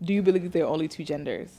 Do you believe there are only two genders?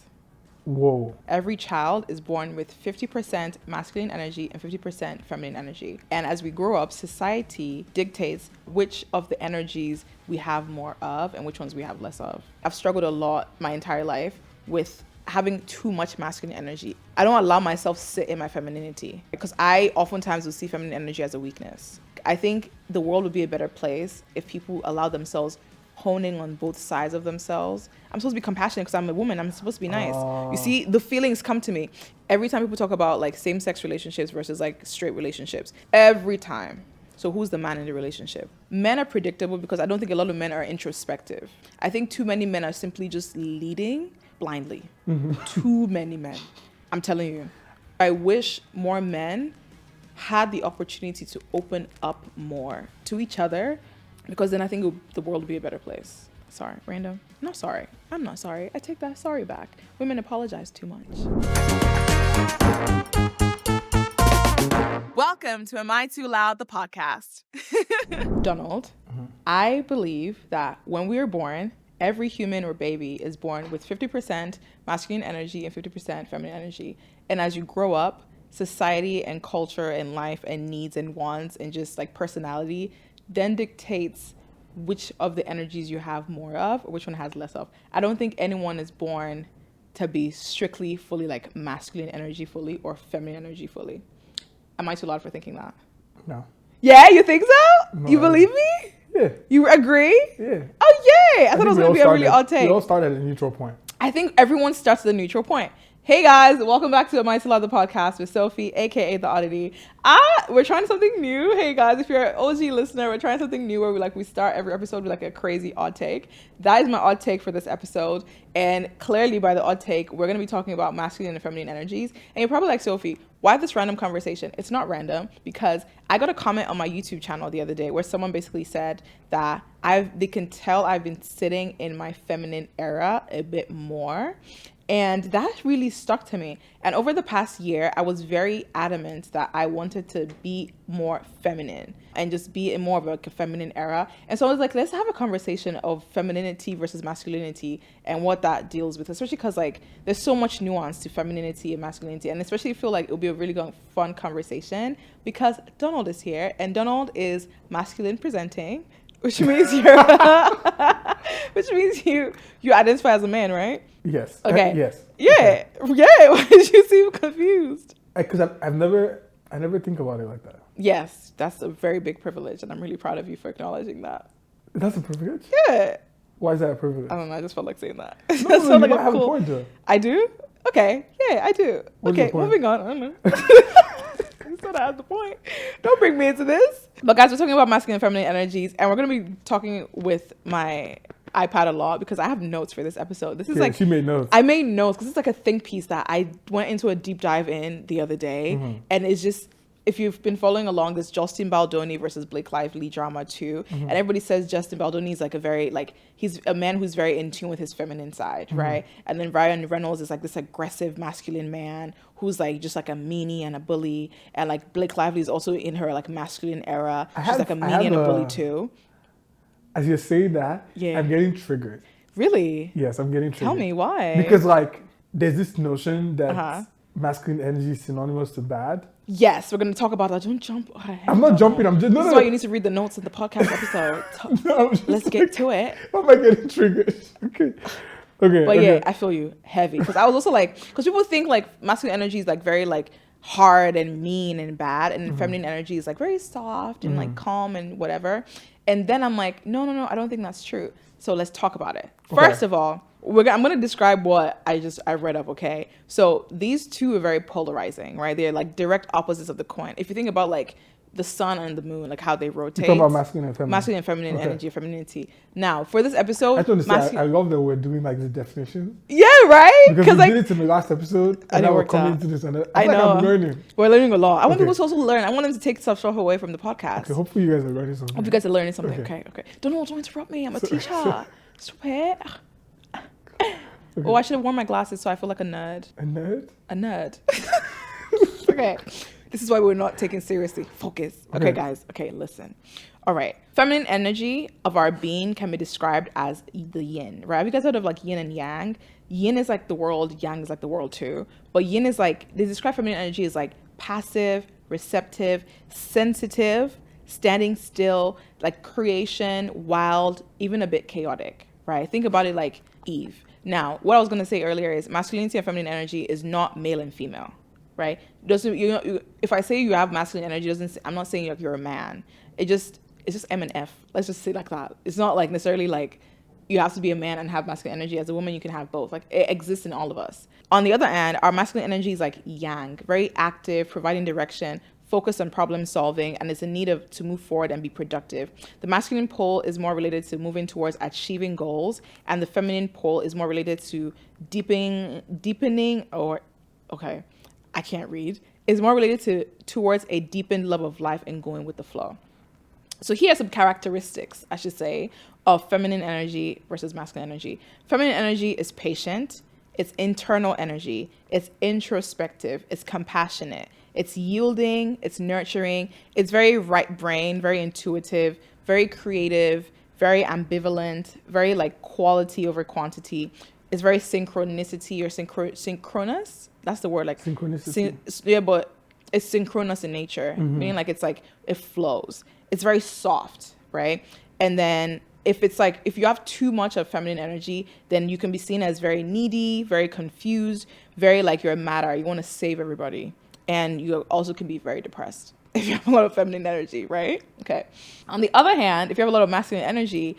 Whoa. Every child is born with 50% masculine energy and 50% feminine energy. And as we grow up, society dictates which of the energies we have more of and which ones we have less of. I've struggled a lot my entire life with having too much masculine energy. I don't allow myself to sit in my femininity because I oftentimes will see feminine energy as a weakness. I think the world would be a better place if people allow themselves honing on both sides of themselves. I'm supposed to be compassionate because I'm a woman. I'm supposed to be nice. You see, the feelings come to me every time people talk about like same-sex relationships versus like straight relationships. Every time. So who's the man in the relationship? Men are predictable because I don't think a lot of men are introspective. I think too many men are simply just leading blindly. Too many men. I'm telling you. I wish more men had the opportunity to open up more to each other, because then I think the world would be a better place. Sorry, random. No, sorry. I'm not sorry. I take that sorry back. Women apologize too much. Welcome to Am I Too Loud, the podcast. Donald, I believe that when we are born, every human or baby is born with 50% masculine energy and 50% feminine energy. And as you grow up, society and culture and life and needs and wants and just like personality then dictates which of the energies you have more of or which one has less of. I don't think anyone is born to be strictly fully like masculine energy fully or feminine energy fully. Am I too loud for thinking that? No. Yeah, you think so? No, you believe me? Yeah. You agree? Yeah. Oh, yay! I thought it was going to be a really odd take. We all start at a neutral point. I think everyone starts at a neutral point. Hey guys, welcome back to Am I Too Loud, the podcast with Sophie, aka the Odditty. We're trying something new. Hey guys, if you're an OG listener, we're trying something new where we start every episode with like a crazy odd take. That is my odd take for this episode. And clearly by the odd take, we're going to be talking about masculine and feminine energies. And you're probably like, Sophie, why this random conversation? It's not random because I got a comment on my YouTube channel the other day where someone basically said that they can tell I've been sitting in my feminine era a bit more. And that really stuck to me. And over the past year, I was very adamant that I wanted to be more feminine and just be in more of a feminine era. And so I was like, let's have a conversation of femininity versus masculinity and what that deals with, especially because like there's so much nuance to femininity and masculinity. And especially I feel like it'll be a really fun conversation because Donald is here and Donald is masculine presenting, which means you identify as a man, right? Yes. Okay. Yes. Yeah. Okay. Yeah. Why did you seem confused? Because I never think about it like that. Yes, that's a very big privilege, and I'm really proud of you for acknowledging that. That's a privilege? Yeah. Why is that a privilege? I don't know. I just felt like saying that. No, That you like might have a point to it. I do? Okay. Yeah, I do. What's okay, your point? moving on. I don't know. You said I had the point. Don't bring me into this. But guys, we're talking about masculine and feminine energies, and we're going to be talking with my iPad a lot because I have notes for this episode. This is like she made notes. I made notes because it's like a think piece that I went into a deep dive in the other day, and it's just, if you've been following along, this Justin Baldoni versus Blake Lively drama too, and everybody says Justin Baldoni is like a very like he's a man who's very in tune with his feminine side, right? And then Ryan Reynolds is like this aggressive masculine man who's like just like a meanie and a bully, and like Blake Lively is also in her like masculine era. She's like a meanie and a bully too. As you're saying that, Yeah. I'm getting triggered. Really? Yes, I'm getting triggered. Tell me why. Because like there's this notion that masculine energy is synonymous to bad. Yes, we're going to talk about that. Don't jump. I'm not jumping. I'm just This is why you need to read the notes in the podcast episode. No, I'm just Let's get to it. Why am I getting triggered? Okay. But yeah, I feel you heavy because I was also like, because people think like masculine energy is like very like hard and mean and bad, and feminine energy is like very soft and like calm and whatever. And then I'm like, no, I don't think that's true. So let's talk about it. Okay. First of all, I'm going to describe what I read up, okay? So these two are very polarizing, right? They're like direct opposites of the coin. If you think about like the sun and the moon, like how they rotate. You're talking about masculine and feminine. Masculine and feminine energy, femininity. Now, for this episode... I don't understand. I love that we're doing like the definition. Yeah, right? Because we like, did it in the last episode, and now we're coming into this. And I know. I'm learning. We're learning a lot. I want people to also learn. I want them to take stuff away from the podcast. Okay, hopefully you guys are learning something. Hope you guys are learning something. Okay. Don't interrupt me. I'm a teacher. Stop it. Okay. Oh, I should have worn my glasses so I feel like a nerd. A nerd? A nerd. Okay. This is why we're not taking seriously. Focus. Okay, guys. Okay, listen. All right. Feminine energy of our being can be described as the yin, right? Have you guys heard of like yin and yang? Yin is like the world, yang is like the world too. But yin is like, they describe feminine energy as like passive, receptive, sensitive, standing still, like creation, wild, even a bit chaotic, right? Think about it like Eve. Now, what I was going to say earlier is masculinity and feminine energy is not male and female, right? Doesn't if I say you have masculine energy, doesn't I'm not saying like you're a man. It's just M and F. Let's just say it like that. It's not like necessarily like you have to be a man and have masculine energy. As a woman, you can have both. Like it exists in all of us. On the other hand, our masculine energy is like yang, very active, providing direction, focused on problem solving, and is in need of to move forward and be productive. The masculine pole is more related to moving towards achieving goals, and the feminine pole is more related to deepening or okay, I can't read. Is more related towards a deepened love of life and going with the flow. So here are some characteristics, I should say, of feminine energy versus masculine energy. Feminine energy is patient, it's internal energy, it's introspective, it's compassionate, it's yielding, it's nurturing, it's very right brain, very intuitive, very creative, very ambivalent, very like quality over quantity. It's very synchronicity or synchronous. That's the word, like synchronicity. Yeah, but it's synchronous in nature, meaning like it's like it flows. It's very soft, right? And then if you have too much of feminine energy, then you can be seen as very needy, very confused, very like you're a matter. You want to save everybody. And you also can be very depressed if you have a lot of feminine energy, right? Okay. On the other hand, if you have a lot of masculine energy,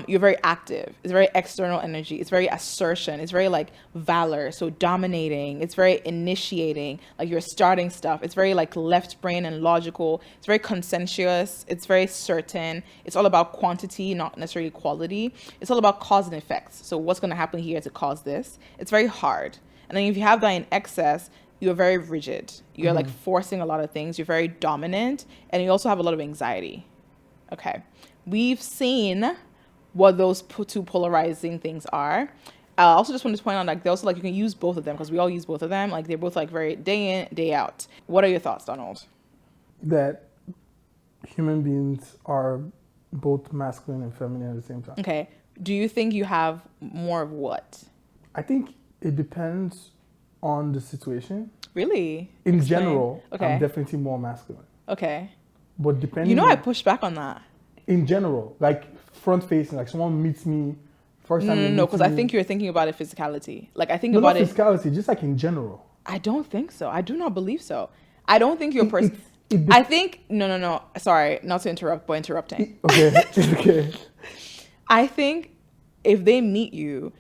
you're very active. It's very external energy. It's very assertion. It's very like valor. So dominating. It's very initiating. Like you're starting stuff. It's very like left brain and logical. It's very consensuous. It's very certain. It's all about quantity, not necessarily quality. It's all about cause and effects. So what's going to happen here to cause this? It's very hard. And then if you have that in excess, you're very rigid. You're like forcing a lot of things. You're very dominant. And you also have a lot of anxiety. Okay. We've seen what those two polarizing things are. I also just wanted to point out, like, they also, like, you can use both of them because we all use both of them. Like, they're both, like, very day in, day out. What are your thoughts, Donald? That human beings are both masculine and feminine at the same time. Okay. Do you think you have more of what? I think it depends on the situation. Really? In general, okay. I'm definitely more masculine. Okay. But depending, you know, I push back on that. In general, like front facing, like someone meets me first time. No, because I think you're thinking about it physicality. Like I think no, about not it physicality, just like in general. I don't think so. I do not believe so. I don't think you're a person. I think no. Sorry, not to interrupt, but interrupting. Okay, okay. I think if they meet you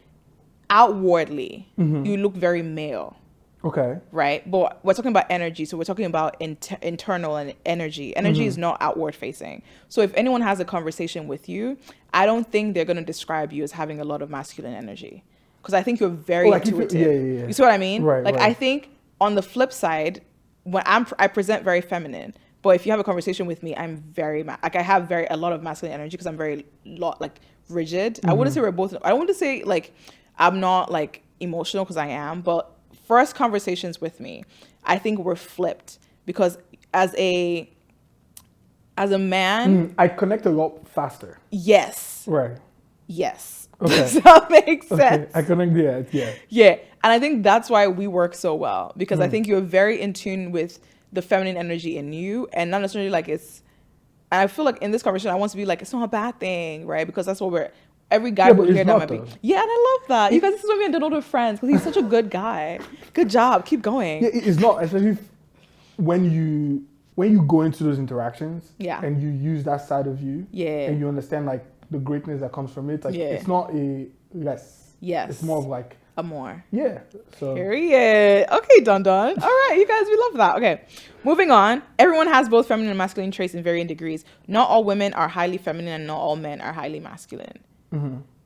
outwardly, you look very male. Okay. Right? But we're talking about energy. So we're talking about internal and energy. Energy is not outward facing. So if anyone has a conversation with you, I don't think they're going to describe you as having a lot of masculine energy. Because I think you're very intuitive. Yeah. You see what I mean? Right, like, right. I think on the flip side, when I present very feminine. But if you have a conversation with me, I'm very, like, I have a lot of masculine energy because I'm very, like, rigid. I wouldn't say we're both, I don't want to say, like, I'm not, like, emotional because I am, but first conversations with me, I think we're flipped because as a man, I connect a lot faster. Yes. Right. Yes. Okay. Does that make sense? Okay. I connect. Yeah. Yeah, and I think that's why we work so well because I think you're very in tune with the feminine energy in you, and not necessarily like it's. And I feel like in this conversation, I want to be like it's not a bad thing, right? Because that's what we're. Every guy would hear that might be. Yeah, and I love that. You guys, this is why me and Donald are friends because he's such a good guy. Good job. Keep going. Yeah, it's not, especially when you go into those interactions. Yeah. And you use that side of you. Yeah. And you understand like the greatness that comes from it. Like it's not a less. Yes. It's more of like a more. Yeah. So. Period. Okay, Don. All right, you guys, we love that. Okay, moving on. Everyone has both feminine and masculine traits in varying degrees. Not all women are highly feminine, and not all men are highly masculine.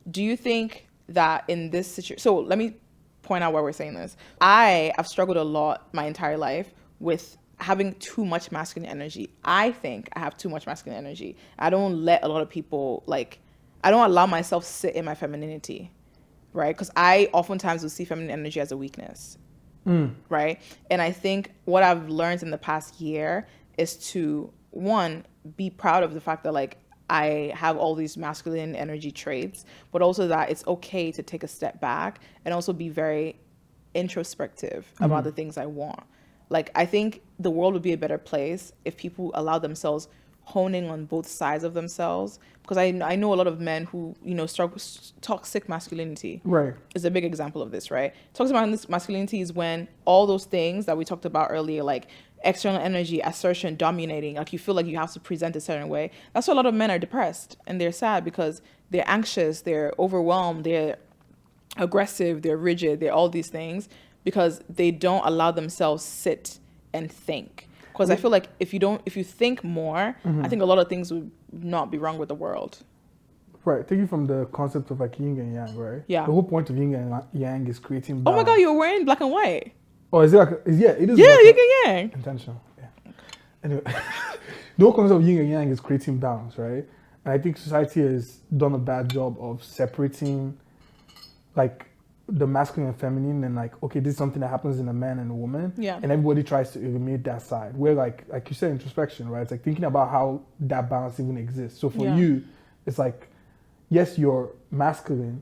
Do you think that in this situation, so let me point out why we're saying this. I have struggled a lot my entire life with having too much masculine energy. I think I have too much masculine energy. I don't let a lot of people, like, I don't allow myself sit in my femininity, right? Because I oftentimes will see feminine energy as a weakness, right? And I think what I've learned in the past year is to one, be proud of the fact that like I have all these masculine energy traits, but also that it's okay to take a step back and also be very introspective about the things I want. Like, I think the world would be a better place if people allow themselves honing on both sides of themselves, because I know a lot of men who, you know, toxic masculinity Right. is a big example of this, right? Toxic masculinity is when all those things that we talked about earlier, like external energy, assertion, dominating, like you feel like you have to present a certain way. That's why a lot of men are depressed and they're sad, because they're anxious, they're overwhelmed, they're aggressive, they're rigid, they're all these things, because they don't allow themselves sit and think. Because I feel like if you think more, I think a lot of things would not be wrong with the world. Right. Taking from the concept of like yin and yang, right? Yeah. The whole point of yin and yang is creating balance. Oh my God, you're wearing black and white. Oh, is it like it is. Yeah, like yin and yang. intentional. Yeah. Anyway, the whole concept of yin and yang is creating balance, right? And I think society has done a bad job of separating like the masculine and feminine, and like, okay, this is something that happens in a man and a woman. Yeah. And everybody tries to eliminate that side. Where like you said, introspection, right? It's like thinking about how that balance even exists. So for you, it's like, yes, you're masculine,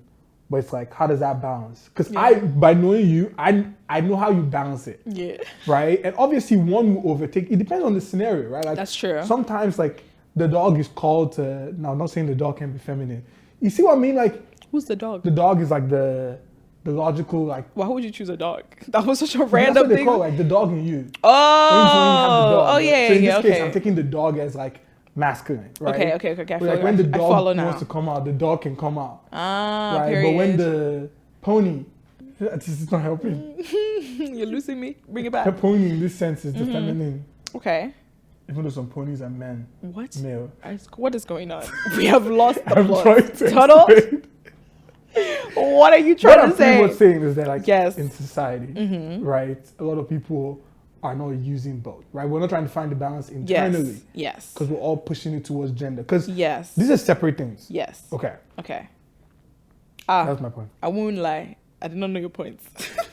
but it's like, how does that balance? Because by knowing you, I know how you balance it. Yeah. Right? And obviously one will overtake. It depends on the scenario, right? Like, that's true. Sometimes like the dog is called to, now I'm not saying the dog can be feminine. You see what I mean? Like, who's the dog? The dog is like the logical, like. Why would you choose a dog? That was such a That's random what they thing. call like the dog in you. Oh. When you have the dog, oh right? yeah, So in this case, okay. I'm taking the dog as like masculine, right? Okay. Like when the I follow dog now. wants to come out, the dog can come out. Ah, right? period. But when the pony, this is not helping. You're losing me. Bring it back. The pony in this sense is the feminine. Okay. Even though some ponies are men. What? Male. What is going on? We have lost the I'm plot. trying to Tuttle? explain. What are you trying to say? What I'm saying is that like Yes. in society, right, a lot of people are not using both, right? We're not trying to find the balance internally. Yes. Because we're all pushing it towards gender. Because Yes. these are separate things. Yes. Okay. That's my point. I won't lie. I did not know your points.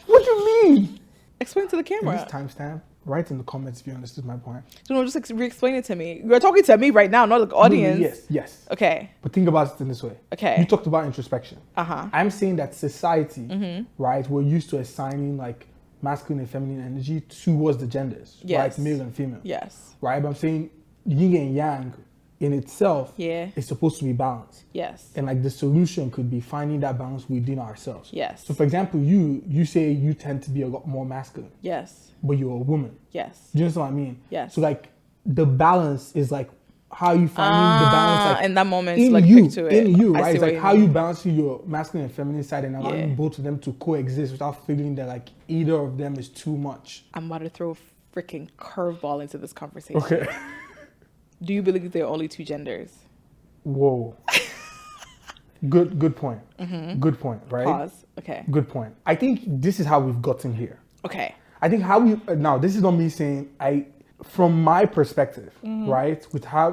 What do you mean? Explain to the camera. This timestamp, write in the comments if you understood my point. No, just re-explain it to me. You're talking to me right now, not the audience. Yes. Okay. But think about it in this way. Okay. You talked about introspection. Uh-huh. I'm saying that society, right, we're used to assigning like masculine and feminine energy towards the genders, Yes. right, male and female. Yes. Right, but I'm saying yin and yang in itself is supposed to be balanced. Yes. And like the solution could be finding that balance within ourselves. Yes. So for example, you say you tend to be a lot more masculine. Yes. But you're a woman. Yes. Do you understand what I mean? Yes. So like the balance is like how you finding the balance like in that moment, in like you, pick to it. in you, I right? see It's what like you how mean. you balancing your masculine and feminine side and allowing both of them to coexist without feeling that like either of them is too much. I'm about to throw a freaking curveball into this conversation. Okay. Do you believe there are only two genders? Whoa. Good point. Good point, right? Pause. Okay. Good point. I think this is how we've gotten here. Okay. I think how we now this is not me saying from my perspective, right? With how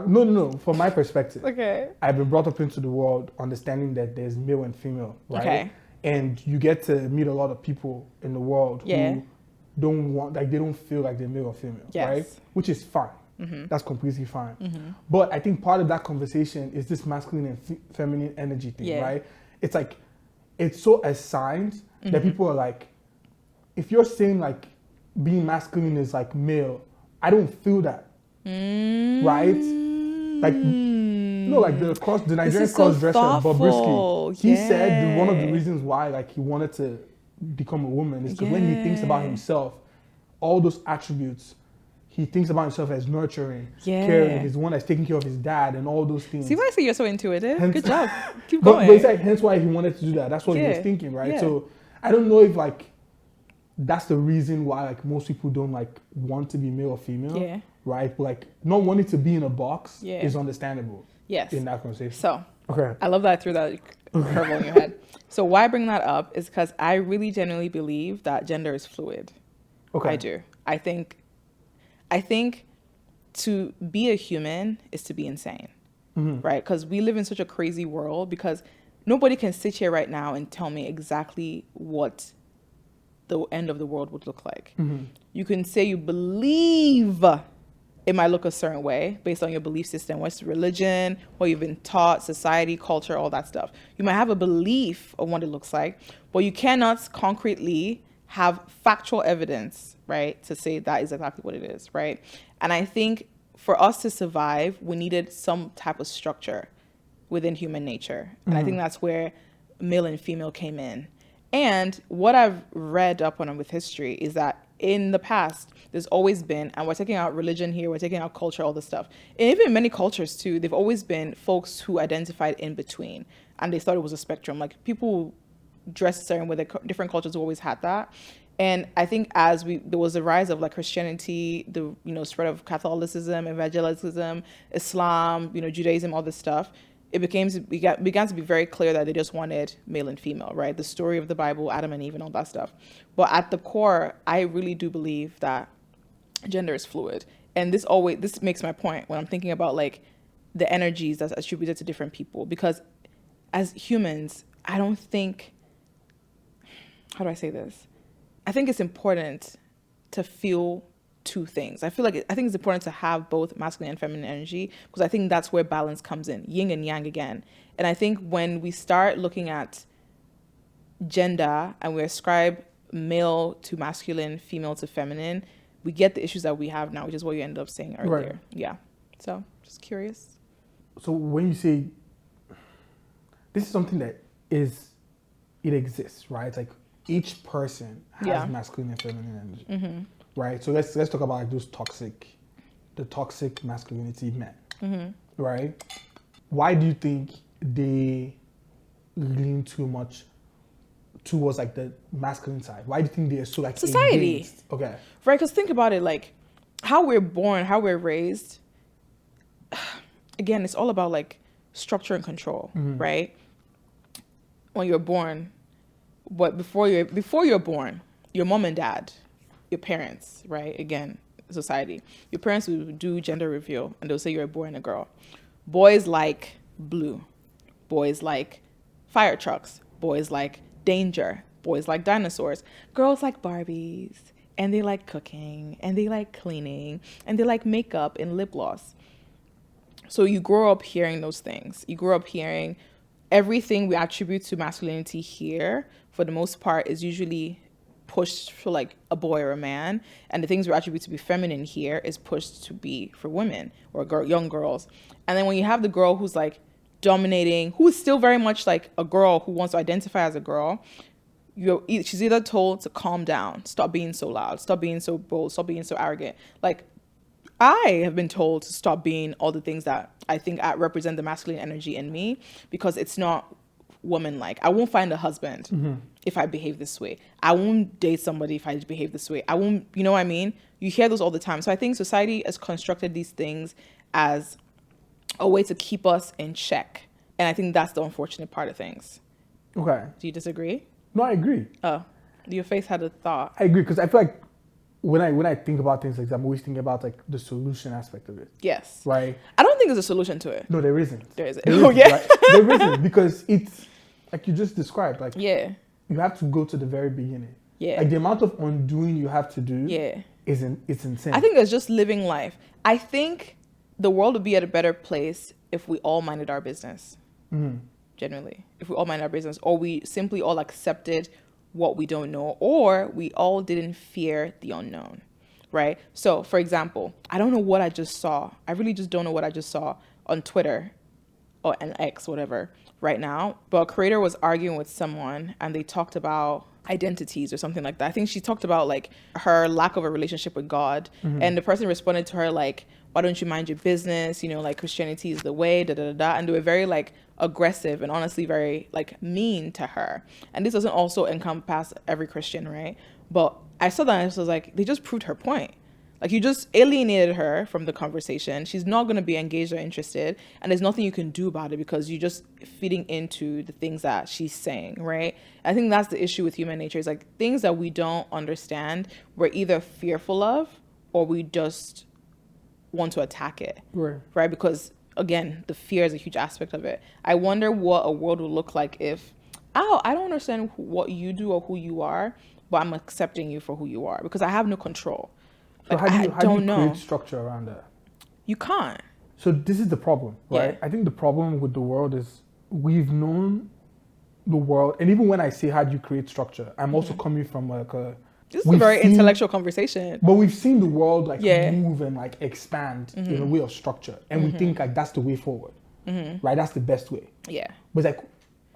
from my perspective. Okay. I've been brought up into the world understanding that there's male and female, right? Okay. And you get to meet a lot of people in the world Yeah. who don't want, like they don't feel like they're male or female, Yes. right? Which is fine. That's completely fine. But I think part of that conversation is this masculine and feminine energy thing, right? It's like, it's so assigned that people are like, if you're saying like being masculine is like male, I don't feel that, right? Like, no, like the Nigerian cross-dresser, Bobrisky, he said one of the reasons why like he wanted to become a woman is because when he thinks about himself, all those attributes, he thinks about himself as nurturing, caring. He's the one that's taking care of his dad and all those things. See why I say you're so intuitive? Good job. Keep But going. it's like, hence why he wanted to do that. That's what he was thinking, right? So I don't know if like that's the reason why like most people don't like want to be male or female, right? But like not wanting to be in a box is understandable. Yes. In that conversation. So okay, I love that I threw that curveball in your head. So why I bring that up is because I really genuinely believe that gender is fluid. Okay. I do. I think to be a human is to be insane, right? Because we live in such a crazy world, because nobody can sit here right now and tell me exactly what the end of the world would look like. You can say you believe it might look a certain way based on your belief system, what's religion, what you've been taught, society, culture, all that stuff. You might have a belief of what it looks like, but you cannot concretely have factual evidence, right, to say that is exactly what it is, right? And I think for us to survive, we needed some type of structure within human nature. And I think that's where male and female came in. And what I've read up on with history is that in the past, there's always been, and we're taking out religion here, we're taking out culture, all this stuff. And even in many cultures too, they've always been folks who identified in between. And they thought it was a spectrum. Like people dressed a certain way, the different cultures always had that. And I think there was a rise of like Christianity, the spread of Catholicism, evangelicalism, Islam, Judaism, all this stuff. It began to be very clear that they just wanted male and female, right? The story of the Bible, Adam and Eve, and all that stuff. But at the core, I really do believe that gender is fluid, and this makes my point when I'm thinking about like the energies that's attributed to different people. Because as humans, I don't think, how do I say this? I think it's important to feel two things. I think it's important to have both masculine and feminine energy, because I think that's where balance comes in, yin and yang again. And I think when we start looking at gender and we ascribe male to masculine, female to feminine, we get the issues that we have now, which is what you ended up saying earlier. Right. Yeah. So just curious. So when you say this is something that it exists, right? It's like each person has masculine and feminine energy, right? So let's talk about like the toxic masculinity men, right? Why do you think they lean too much towards like the masculine side? Why do you think they're so like society? Engaged? Okay, right? Because think about it, like how we're born, how we're raised. Again, it's all about like structure and control, right? When you're born. But before you're born, your mom and dad, your parents, right? Again, society. Your parents will do gender reveal and they'll say you're a boy and a girl. Boys like blue. Boys like fire trucks. Boys like danger. Boys like dinosaurs. Girls like Barbies. And they like cooking. And they like cleaning. And they like makeup and lip gloss. So you grow up hearing those things. You grow up hearing everything we attribute to masculinity here, for the most part, is usually pushed for like a boy or a man. And the things we attribute to be feminine here is pushed to be for women or young girls. And then when you have the girl who's like dominating, who is still very much like a girl who wants to identify as a girl, she's either told to calm down, stop being so loud, stop being so bold, stop being so arrogant. Like, I have been told to stop being all the things that I think represent the masculine energy in me, because it's not woman-like. I won't find a husband if I behave this way. I won't date somebody if I behave this way. I won't, you know what I mean? You hear those all the time. So I think society has constructed these things as a way to keep us in check. And I think that's the unfortunate part of things. Okay. Do you disagree? No, I agree. Oh, your face had a thought. I agree, because I feel like when I think about things like that, I'm always thinking about like the solution aspect of it. Yes. Right? I don't think there's a solution to it. No, there isn't. There isn't. Oh, yeah? Right? There isn't, because it's, like you just described, like you have to go to the very beginning. Yeah. Like the amount of undoing you have to do it's insane. I think it's just living life. I think the world would be at a better place if we all minded our business. Generally. If we all minded our business, or we simply all accepted what we don't know, or we all didn't fear the unknown, right? So, for example, I don't know what I just saw. I really just don't know what I just saw on Twitter or an X, whatever, right now. But a creator was arguing with someone and they talked about identities or something like that. I think she talked about like her lack of a relationship with God. And the person responded to her like, why don't you mind your business? You know, like Christianity is the way, da da da da. And they were very like aggressive and honestly very like mean to her. And this doesn't also encompass every Christian, right? But I saw that and I was like, they just proved her point. Like you just alienated her from the conversation. She's not going to be engaged or interested. And there's nothing you can do about it because you're just feeding into the things that she's saying, right? I think that's the issue with human nature. Is like things that we don't understand, we're either fearful of or we just want to attack it, right? Because again, the fear is a huge aspect of it. I wonder what a world would look like if, I don't understand what you do or who you are, but I'm accepting you for who you are because I have no control. So like, how do you create structure around that? You can't. So this is the problem, right? I think the problem with the world is we've known the world, and even when I say how do you create structure, I'm also coming from like a... This is a very intellectual conversation. But we've seen the world like move and like expand in a way of structure, and we think like that's the way forward, right? That's the best way. Yeah. But it's like,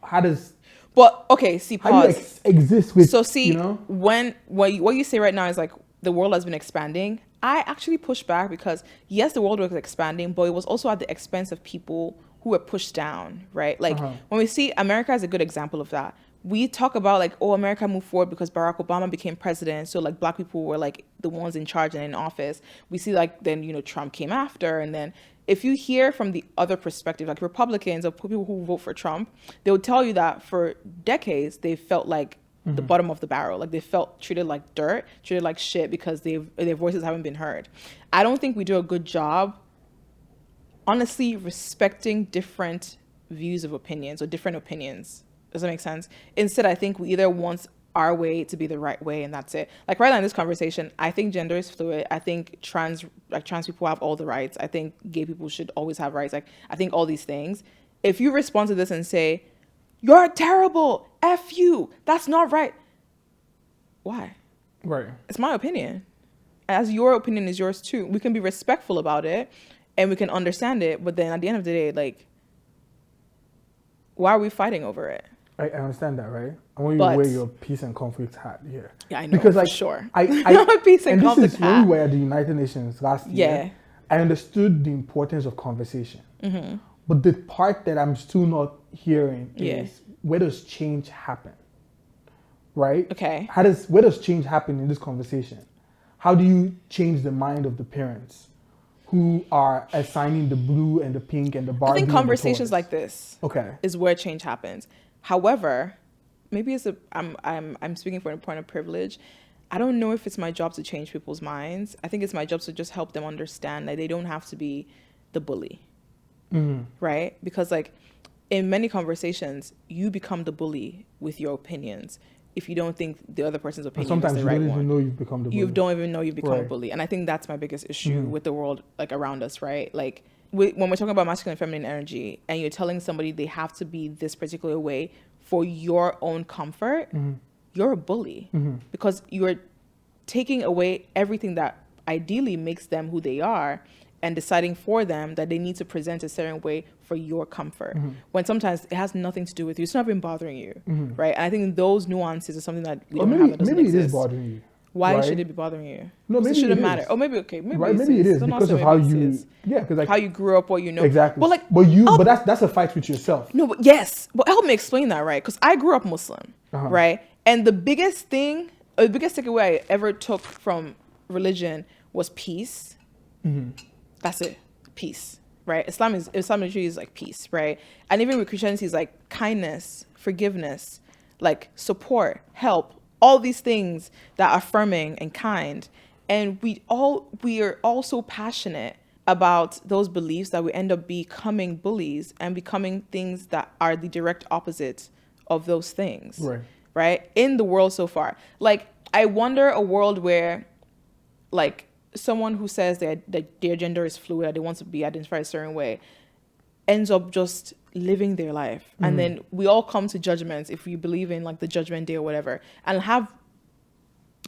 how does... But okay, see, pause. How do you exist with... So see, you know? when what you say right now is like the world has been expanding. I actually push back because yes, the world was expanding, but it was also at the expense of people who were pushed down, right? Like when we see America is a good example of that. We talk about like, oh, America moved forward because Barack Obama became president. So like black people were like the ones in charge and in office. We see like then, you know, Trump came after. And then if you hear from the other perspective, like Republicans or people who vote for Trump, they would tell you that for decades, they felt like the bottom of the barrel. Like they felt treated like dirt, treated like shit because their voices haven't been heard. I don't think we do a good job, honestly, respecting different views of opinions or different opinions. Does that make sense? Instead, I think we either want our way to be the right way and that's it. Like right now in this conversation, I think gender is fluid. I think trans people have all the rights. I think gay people should always have rights. Like I think all these things. If you respond to this and say, you're terrible, F you, that's not right. Why? Right. It's my opinion. As your opinion is yours too. We can be respectful about it and we can understand it, but then at the end of the day, like, why are we fighting over it? I understand that, right? I want you to wear your peace and conflict hat here. Yeah, I know, because, like, sure. I peace and conflict this is hat. when we were at the United Nations last year. I understood the importance of conversation. But the part that I'm still not hearing is where does change happen? Right? Okay. Where does change happen in this conversation? How do you change the mind of the parents who are assigning the blue and the pink and the Barbie? I think conversations like this is where change happens. However, maybe I'm speaking from a point of privilege. I don't know if it's my job to change people's minds. I think it's my job to just help them understand that they don't have to be the bully. Right? Because like in many conversations, you become the bully with your opinions if you don't think the other person's opinion is the right one. Sometimes you don't even know you've become the bully. You don't even know you've become a bully. And I think that's my biggest issue with the world like around us, right? Like when we're talking about masculine and feminine energy and you're telling somebody they have to be this particular way for your own comfort, you're a bully because you're taking away everything that ideally makes them who they are and deciding for them that they need to present a certain way for your comfort. When sometimes it has nothing to do with you. It's not even bothering you, right? And I think those nuances are something that we don't have that doesn't exist. Maybe it is bothering you. Why should it be bothering you? No, maybe it shouldn't it matter. is. Oh, maybe maybe right? Maybe it is because of how you, because like how you grew up, what you know. Exactly. But like, but that's a fight with yourself. No, but yes, but help me explain that, right? Because I grew up Muslim, right? And the biggest takeaway I ever took from religion was peace. That's it, peace, right? Islam literally is like peace, right? And even with Christianity is like kindness, forgiveness, like support, help. All these things that are affirming and kind. And we are all so passionate about those beliefs that we end up becoming bullies and becoming things that are the direct opposite of those things. Right? In the world so far. Like, I wonder a world where, like, someone who says that their gender is fluid, that they want to be identified a certain way, ends up just living their life. And then we all come to judgments if you believe in like the judgment day or whatever, and have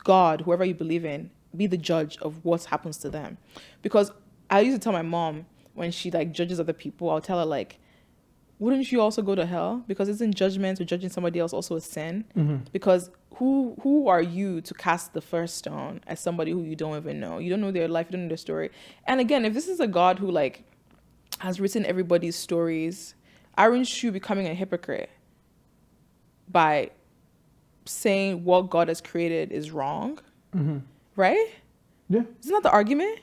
God, whoever you believe in, be the judge of what happens to them. Because I used to tell my mom when she like judges other people, I'll tell her like, wouldn't you also go to hell? Because isn't judgment or judging somebody else also a sin? Because who are you to cast the first stone at somebody who you don't even know? You don't know their life, you don't know their story. And again, if this is a God who like has written everybody's stories, aren't you becoming a hypocrite by saying what God has created is wrong? Right? Yeah. Isn't that the argument?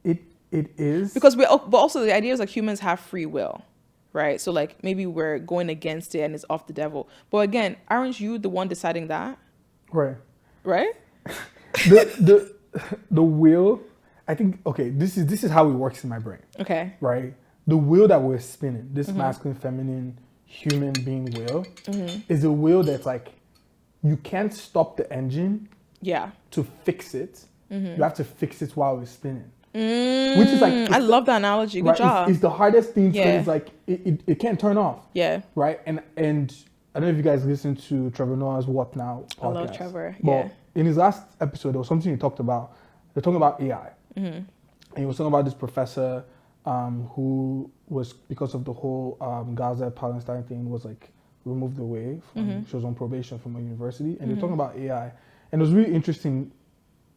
It is. Because but also the idea is like humans have free will, right? So like maybe we're going against it and it's off the devil. But again, aren't you the one deciding that? Right. Right? The will, I think, okay, this is how it works in my brain. Okay. Right? The wheel that we're spinning, this masculine, feminine, human being wheel, is a wheel that's like, you can't stop the engine to fix it. You have to fix it while it's spinning. Which is like, I love that analogy. Good job. It's the hardest thing because it's like it can't turn off. Yeah. Right. And I don't know if you guys listen to Trevor Noah's What Now podcast. I love Trevor. But in his last episode, there was something he talked about. They're talking about AI. And he was talking about this professor who was, because of the whole Gaza Palestine thing, was like removed away from, she was on probation from a university, and they're talking about AI. And it was really interesting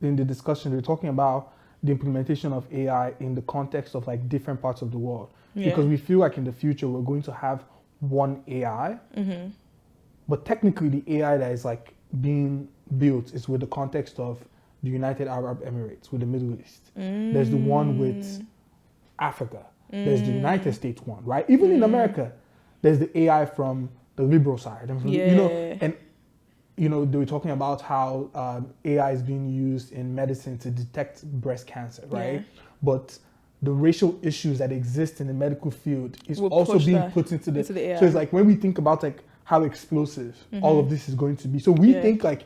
in the discussion. They're talking about the implementation of AI in the context of like different parts of the world. Because we feel like in the future we're going to have one AI, but technically the AI that is like being built is with the context of the United Arab Emirates, with the Middle East. There's the one with Africa. There's the United States one, right? Even in America, there's the AI from the liberal side. And they were talking about how AI is being used in medicine to detect breast cancer, right? But the racial issues that exist in the medical field is also being put into the AI. So it's like when we think about like how explosive all of this is going to be. So we think like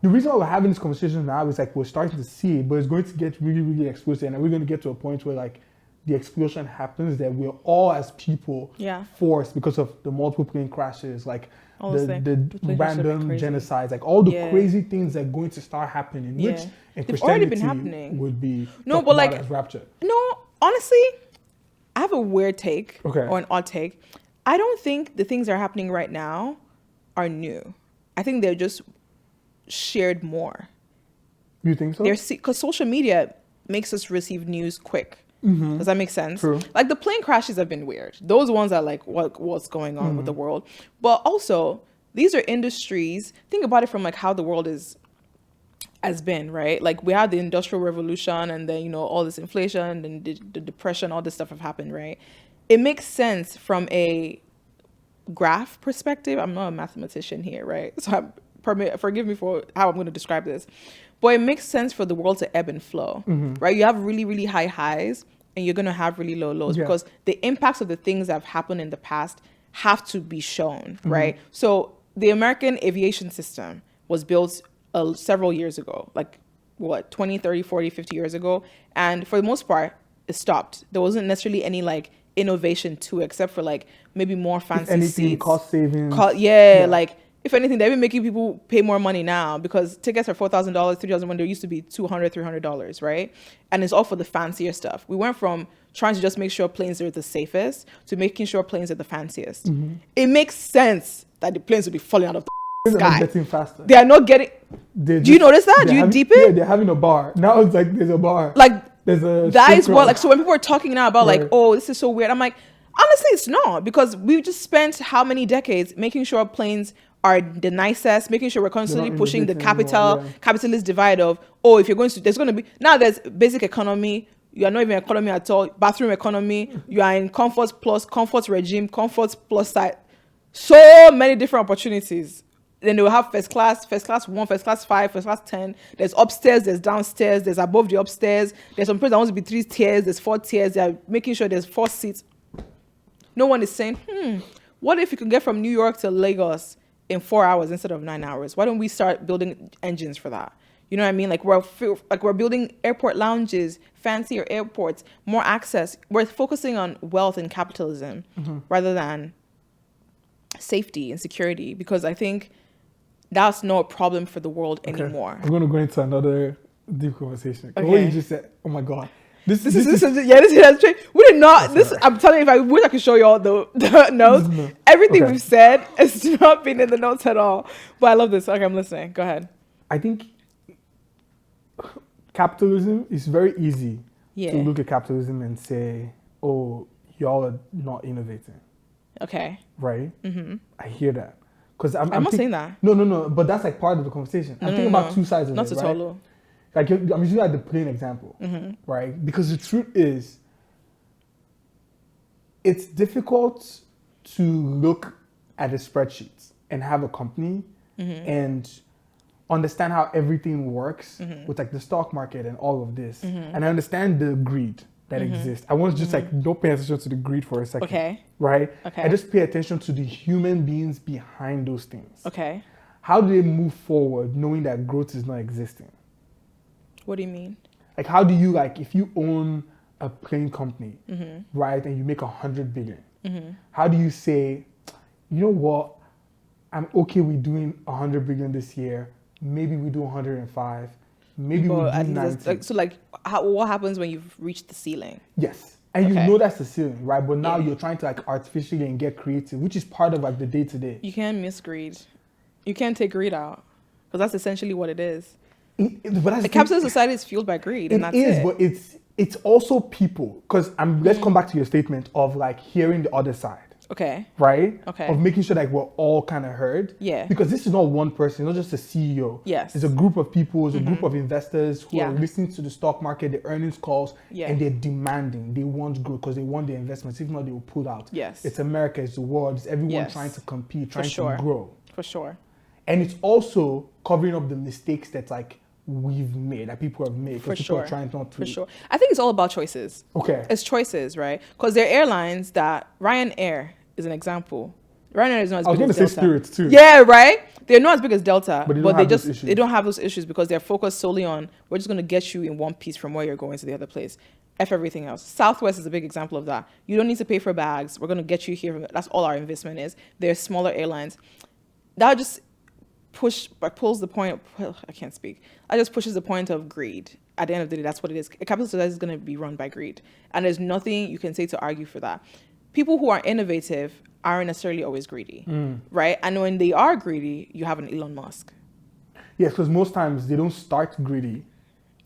the reason why we're having this conversation now is like we're starting to see it, but it's going to get really, really explosive, and we're going to get to a point where like the explosion happens that we're all as people forced because of the multiple plane crashes, like the random genocides, like all the crazy things that are going to start happening, which in Christianity would be but like as rapture. No, honestly, I have a weird take or an odd take. I don't think the things that are happening right now are new. I think they're just shared more. You think so? Because social media makes us receive news quick. Does that make sense? True. Like the plane crashes have been weird. Those ones are like what's going on with the world. But also these are industries. Think about it from like how the world has been, right? Like we had the Industrial Revolution, and then all this inflation and the depression, all this stuff have happened, right? It makes sense from a graph perspective. I'm not a mathematician here, right? So forgive me for how I'm going to describe this. But it makes sense for the world to ebb and flow, right? You have really, really high highs, and you're going to have really low lows because the impacts of the things that have happened in the past have to be shown, right? So the American aviation system was built several years ago, like 20, 30, 40, 50 years ago. And for the most part, it stopped. There wasn't necessarily any like innovation to it, except for like maybe more fancy seats. Cost savings. Like if anything, they've been making people pay more money now because tickets are $4,000, $3,000 when they used to be $200, $300, right? And it's all for the fancier stuff. We went from trying to just make sure planes are the safest to making sure planes are the fanciest. It makes sense that the planes will be falling out of the sky. Getting faster. They are not getting. Do you notice that? Do you deep it? Yeah, they're having a bar. Now it's like there's a bar. Like there's a. That is what. Like so when people are talking now about like, oh, this is so weird. I'm like, honestly, it's not, because we just spent how many decades making sure planes are the nicest, making sure we're constantly pushing the capitalist divide of, oh, if you're going to, there's basic economy. You are not even economy at all. Bathroom economy. You are in comfort plus, comfort regime, comfort plus side. So many different opportunities. Then they will have first class 1, first class 5, first class 10. There's upstairs, there's downstairs, there's above the upstairs. There's some place that wants to be 3 tiers, there's 4 tiers. They're making sure there's 4 seats. No one is saying, what if you can get from New York to Lagos in 4 hours instead of 9 hours? Why don't we start building engines for that? You know what I mean? Like we're building airport lounges, fancier airports, more access. We're focusing on wealth and capitalism rather than safety and security, because I think that's not a problem for the world anymore. I'm going to go into another deep conversation. Okay. What you just said, oh my God. This is we did not. This I'm telling you, if I wish I could show you all the notes. Everything we've said has not been in the notes at all. But I love this. Okay, I'm listening. Go ahead. I think capitalism is very easy to look at capitalism and say, oh, y'all are not innovating. Okay. Right? I hear that. Because I'm not saying that. No. But that's like part of the conversation. I'm thinking about two sides of it, right? Not at all. Like I'm using like the plain example, right? Because the truth is, it's difficult to look at a spreadsheet and have a company and understand how everything works with like the stock market and all of this. And I understand the greed that exists. I want to just like don't pay attention to the greed for a second. Okay. Right? Okay. I just pay attention to the human beings behind those things. Okay. How do they move forward knowing that growth is not existing? What do you mean? Like, how do you, like, if you own a plane company, right, and you make 100 billion, how do you say, you know what, I'm okay with doing 100 billion this year, maybe we do 105, maybe we do 90. So, like, what happens when you've reached the ceiling? Yes. And you know that's the ceiling, right? But now you're trying to, like, artificially and get creative, which is part of, like, the day-to-day. You can't miss greed. You can't take greed out. Because that's essentially what it is. The capitalist society is fueled by greed, and that's it. But it's also people. Because let's come back to your statement of, like, hearing the other side. Okay. Right? Okay. Of making sure, like, we're all kind of heard. Yeah. Because this is not one person, not just a CEO. Yes. It's a group of people, it's a group of investors who are listening to the stock market, the earnings calls, and they're demanding. They want growth because they want the investments. If not, they will pull out. Yes. It's America, it's the world, it's everyone trying to compete, trying to grow. For sure. And it's also covering up the mistakes that, like, we've made, that people have made. For people sure. are trying not to. For sure. I think it's all about choices. Okay. It's choices, right? Because there are airlines that, Ryanair is an example. Ryanair is not as big as Delta. I was going to say Spirits too. Yeah, right? They're not as big as Delta, but they don't have those issues because they're focused solely on, we're just going to get you in one piece from where you're going to the other place. F everything else. Southwest is a big example of that. You don't need to pay for bags. We're going to get you here. That's all our investment is. They're smaller airlines. That just pulls the point. I can't speak. That just pushes the point of greed. At the end of the day, that's what it is. A capitalist society is going to be run by greed. And there's nothing you can say to argue for that. People who are innovative aren't necessarily always greedy, right? And when they are greedy, you have an Elon Musk. Yes, because most times they don't start greedy,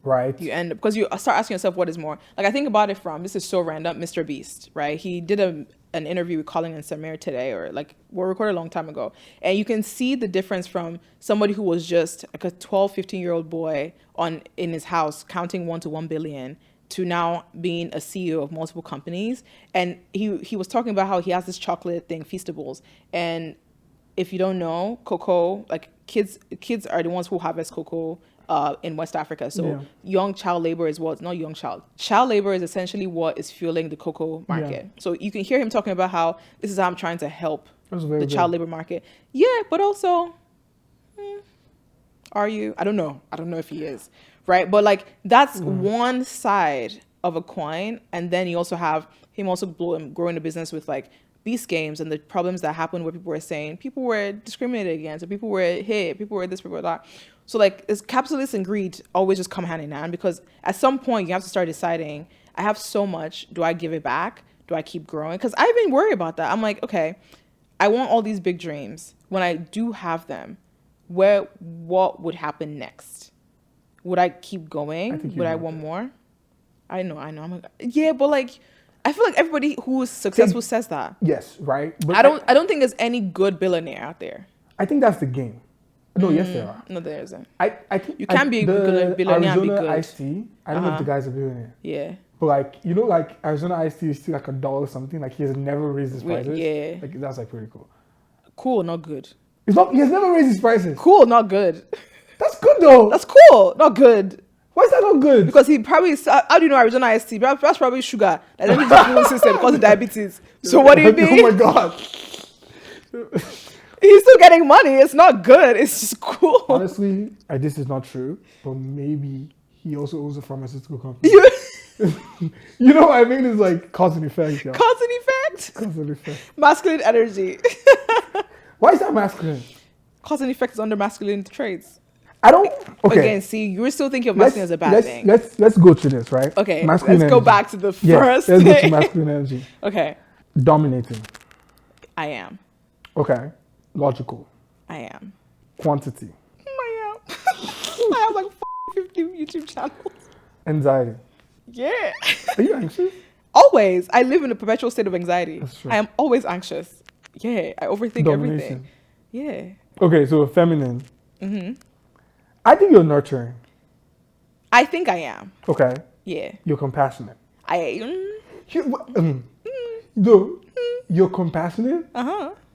right? You end up, because you start asking yourself what is more. Like, I think about it from, this is so random, Mr. Beast, right? He did an interview with Colin and Samir today, or like, we recorded a long time ago. And you can see the difference from somebody who was just like a 12, 15-year-old boy in his house counting 1 to 1 billion to now being a CEO of multiple companies. And he was talking about how he has this chocolate thing, Feastables. And if you don't know, cocoa, like kids are the ones who harvest cocoa in West Africa. So young child labor is what's not young child. Child labor is essentially what is fueling the cocoa market. Yeah. So you can hear him talking about how this is how I'm trying to help the child labor market. Yeah, but also, are you? I don't know. I don't know if he is. Right. But like, that's one side of a coin. And then you also have him also growing a business with like Beast Games and the problems that happened where people were saying people were discriminated against, or people were hit, people were this, people were that. So like, it's capitalism and greed always just come hand in hand, because at some point you have to start deciding, I have so much, do I give it back? Do I keep growing? Because I've been worried about that. I'm like, okay, I want all these big dreams. When I do have them, what would happen next? Would I keep going? Would I want more? I know. I'm like, yeah, but like, I feel like everybody who is successful says that. Yes, right. But I don't think there's any good billionaire out there. I think that's the game. No, yes, there are. No, there isn't. I think you can be a billionaire and be good. Ice-T, I don't know if the guy's a billionaire. Yeah. But like, you know, like Arizona Ice-T is still like $1 something. Like, he has never raised his prices. Yeah. Like, that's like pretty cool. Cool, not good. He has never raised his prices. Cool, not good. That's good though. That's cool, not good. Why is that not good? Because he probably, how do you know Arizona Ice-T? That's probably sugar. That's the immune system because of diabetes. So what do you mean? Oh my God. He's still getting money. It's not good. It's just cool. Honestly, this is not true, but maybe he also owns a pharmaceutical company. You know what I mean? It's like cause and effect. Yeah. Cause and effect? Cause and effect. Masculine energy. Why is that masculine? Cause and effect is under masculine traits. I don't. Okay. Again, see, you were still thinking of masculine as a bad thing. Let's go through this, right? Okay. Masculine let's energy. go back to the first Let's thing. go to masculine energy. Okay. Dominating. I am. Okay. Logical. I am. Quantity. I am. I have like 50 YouTube channels. Anxiety. Yeah. Are you anxious? Always. I live in a perpetual state of anxiety. That's true. I am always anxious. Yeah. I overthink everything. Yeah. Okay, so feminine. I think you're nurturing. I think I am. Okay. Yeah. You're compassionate. You're compassionate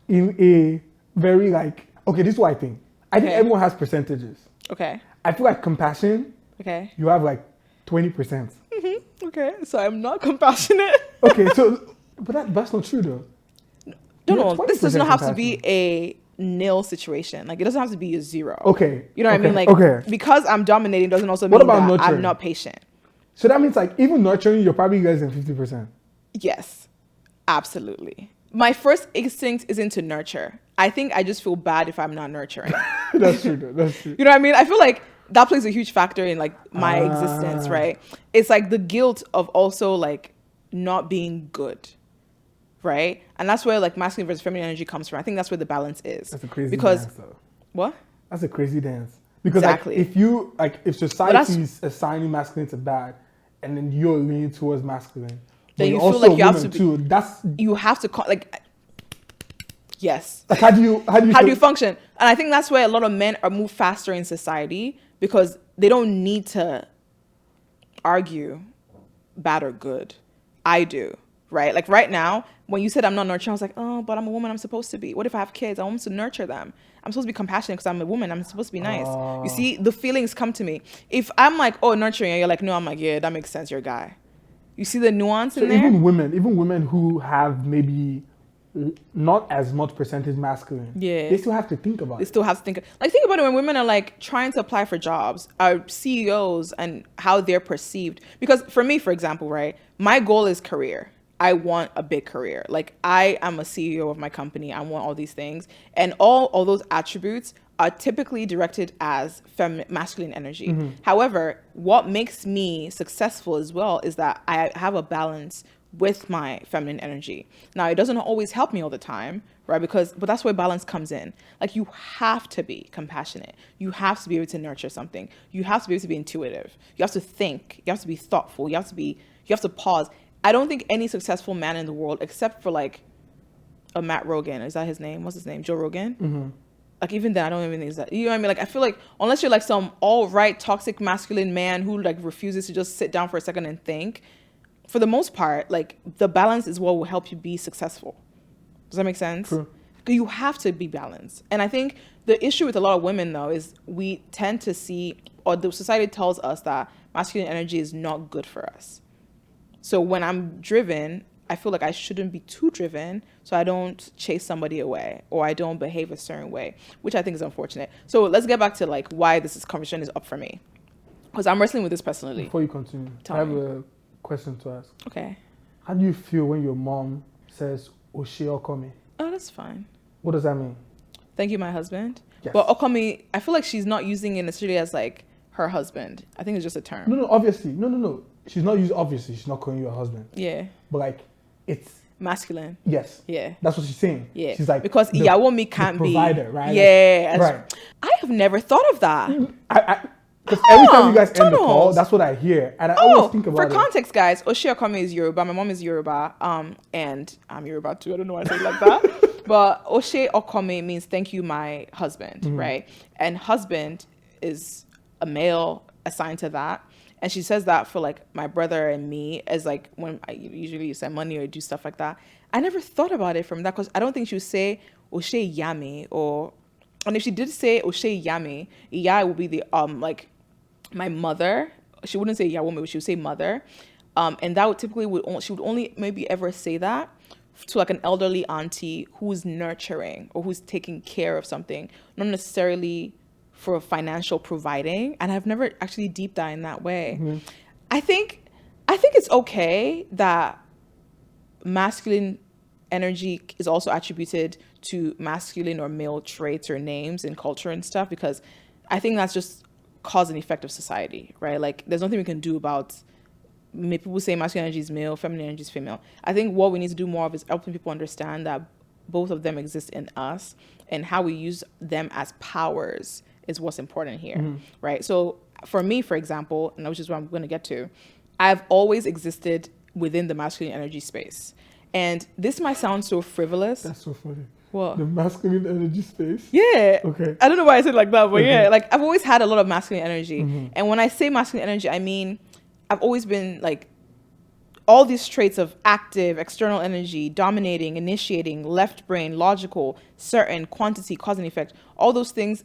in a very like, okay, this is what I think. I think everyone has percentages. Okay. I feel like compassion, you have like 20%. Okay, so I'm not compassionate. Okay, so, but that's not true though. No, this does not have to be a nil situation. Like, it doesn't have to be a 0. Okay. You know what I mean? Like, because I'm dominating doesn't also mean that I'm not patient. So that means like even nurturing, you're probably less than 50%. Yes, absolutely. My first instinct isn't to nurture. I think I just feel bad if I'm not nurturing. That's true, though. That's true. You know what I mean? I feel like that plays a huge factor in like my existence, right? It's like the guilt of also like not being good, right? And that's where like masculine versus feminine energy comes from. I think that's where the balance is. That's a crazy dance, though. What? That's a crazy dance. Because exactly. if society is assigning masculine to bad, and then you're leaning towards masculine, then you feel like you have to be, too. You have to like. Yes. Like how do you function? And I think that's where a lot of men are move faster in society because they don't need to argue bad or good. I do, right? Like right now, when you said I'm not nurturing, I was like, oh, but I'm a woman. I'm supposed to be. What if I have kids? I want to nurture them. I'm supposed to be compassionate because I'm a woman. I'm supposed to be nice. You see, the feelings come to me. If I'm like, oh, nurturing, and you're like, no, I'm like, yeah, that makes sense. You're a guy. You see the nuance in there? Even women who have maybe not as much percentage masculine, they still have to think about it. They still have to think. Like, think about it when women are like trying to apply for jobs, are CEOs and how they're perceived. Because for me, for example, right, my goal is career. I want a big career. Like I am a CEO of my company. I want all these things. And all those attributes are typically directed as masculine energy. Mm-hmm. However, what makes me successful as well is that I have a balance with my feminine energy. Now, it doesn't always help me all the time, right? But that's where balance comes in. Like you have to be compassionate. You have to be able to nurture something. You have to be able to be intuitive. You have to think. You have to be thoughtful. You have to pause. I don't think any successful man in the world, except for like a Matt Rogan, is that his name? What's his name? Joe Rogan? Mm-hmm. Like even then, I don't even think it's that. You know what I mean? Like I feel like unless you're like some all right toxic masculine man who like refuses to just sit down for a second and think, for the most part, like the balance is what will help you be successful. Does that make sense? True. You have to be balanced. And I think the issue with a lot of women though is we tend to see, or the society tells us that masculine energy is not good for us. So when I'm driven, I feel like I shouldn't be too driven, so I don't chase somebody away or I don't behave a certain way, which I think is unfortunate. So let's get back to like why this conversation is up for me, because I'm wrestling with this personally. Before you continue, I have a question to ask. Okay. How do you feel when your mom says "Oshe Okome"? Oh, that's fine. What does that mean? Thank you, my husband. Yes. But Okome, I feel like she's not using it necessarily as like her husband. I think it's just a term. No, obviously, no. She's not using. Obviously, she's not calling you a husband. Yeah. But like, it's masculine. Yes. Yeah. That's what she's saying. Yeah. She's like because Iyawomi can't be provider, right? Yeah. Like, right. I have never thought of that. Because every time you guys end the call, that's what I hear, and I always think about it. For context, guys, Oshe Okome is Yoruba. My mom is Yoruba. And I'm Yoruba too. I don't know why I say it like that. But Oshe Okome means thank you, my husband, right? And husband is a male assigned to that. And she says that for like my brother and me as like when I usually send money or do stuff like that. I never thought about it from that because I don't think she would say Oshe Yami and if she did say Oshe Yami, Iya would be the like my mother. She wouldn't say Iyawomi, but she would say mother. And that would typically she would only maybe ever say that to like an elderly auntie who's nurturing or who's taking care of something, not necessarily for financial providing. And I've never actually deep dived in that way. Mm-hmm. I think it's okay that masculine energy is also attributed to masculine or male traits or names in culture and stuff, because I think that's just cause and effect of society, right? Like there's nothing we can do about people say masculine energy is male, feminine energy is female. I think what we need to do more of is helping people understand that both of them exist in us and how we use them as powers is what's important here, right? So for me, for example, and which is what I'm going to get to, I've always existed within the masculine energy space. And this might sound so frivolous. That's so funny. What? The masculine energy space? Yeah. Okay. I don't know why I said it like that, but yeah, like I've always had a lot of masculine energy. Mm-hmm. And when I say masculine energy, I mean, I've always been like all these traits of active, external energy, dominating, initiating, left brain, logical, certain, quantity, cause and effect. All those things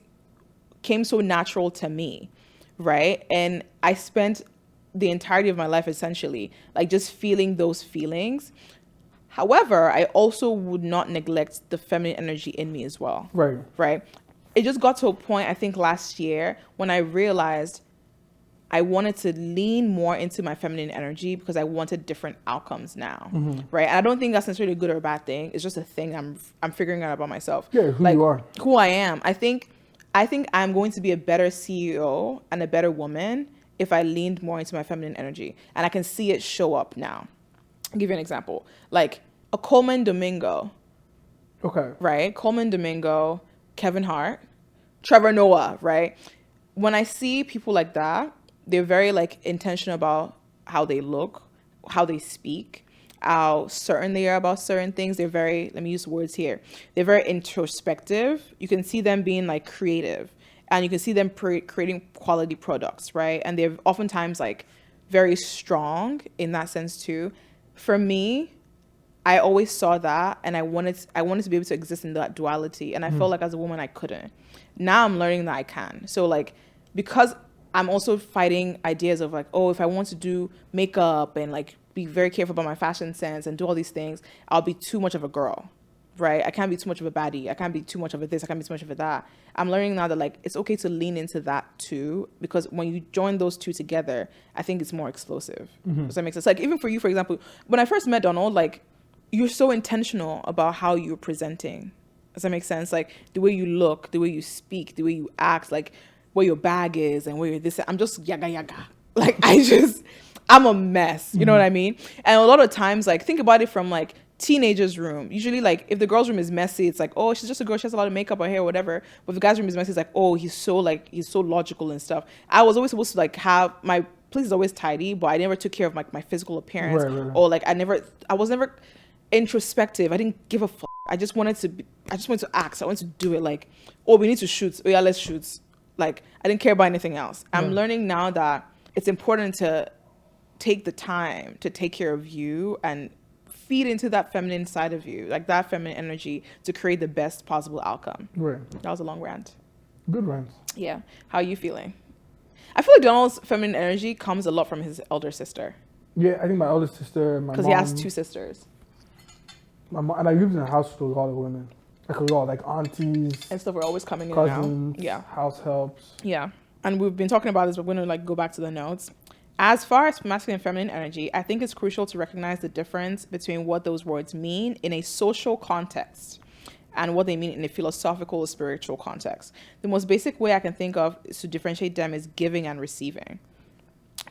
came so natural to me, right? And I spent the entirety of my life essentially like just feeling those feelings. However, I also would not neglect the feminine energy in me as well. Right. It just got to a point, I think last year, when I realized I wanted to lean more into my feminine energy because I wanted different outcomes now, right? And I don't think that's necessarily a good or a bad thing. It's just a thing I'm figuring out about myself. Yeah, who you are. Who I am. I think I'm going to be a better CEO and a better woman if I leaned more into my feminine energy. And I can see it show up now. I'll give you an example. Like a Coleman Domingo. Okay. Right? Coleman Domingo, Kevin Hart, Trevor Noah, right? When I see people like that, they're very like intentional about how they look, how they speak, how certain they are about certain things. They're very, let me use words here. They're very introspective. You can see them being like creative, and you can see them creating quality products, right? And they're oftentimes like very strong in that sense too. For me, I always saw that, and I wanted to be able to exist in that duality, and I felt like as a woman I couldn't. Now I'm learning that I can. So like, because I'm also fighting ideas of like, oh, if I want to do makeup and like be very careful about my fashion sense and do all these things, I'll be too much of a girl, right? I can't be too much of a baddie. I can't be too much of a this. I can't be too much of a that. I'm learning now that like it's okay to lean into that too, because when you join those two together, I think it's more explosive. Does that make sense? Like even for you, for example, when I first met Donald, like you're so intentional about how you're presenting. Does that make sense? Like the way you look, the way you speak, the way you act, like where your bag is and where you're this. I'm just yaga. Like I'm a mess. You know what I mean? And a lot of times, like think about it from like teenagers' room. Usually like if the girl's room is messy, it's like, oh, she's just a girl, she has a lot of makeup or hair or whatever. But if the guy's room is messy, it's like, oh, he's so logical and stuff. I was always supposed to like have my place is always tidy, but I never took care of like my physical appearance. Right. Or like I was never introspective. I didn't give a fuck. I just wanted to act. I wanted to do it. Like, oh, we need to shoot. Oh yeah, let's shoot. Like, I didn't care about anything else. I'm learning now that it's important to take the time to take care of you and feed into that feminine side of you, like that feminine energy, to create the best possible outcome. Right. That was a long rant. Good rant. Yeah. How are you feeling? I feel like Donald's feminine energy comes a lot from his elder sister. Yeah, I think my elder sister, my mom. Because he has two sisters. My mom, and I lived in a house with a lot of women. Like a lot, like aunties and stuff were always coming cousins, in and out. Yeah. House helps. Yeah. And we've been talking about this, but we're going to like go back to the notes. As far as masculine and feminine energy, I think it's crucial to recognize the difference between what those words mean in a social context and what they mean in a philosophical or spiritual context. The most basic way I can think of is to differentiate them is giving and receiving.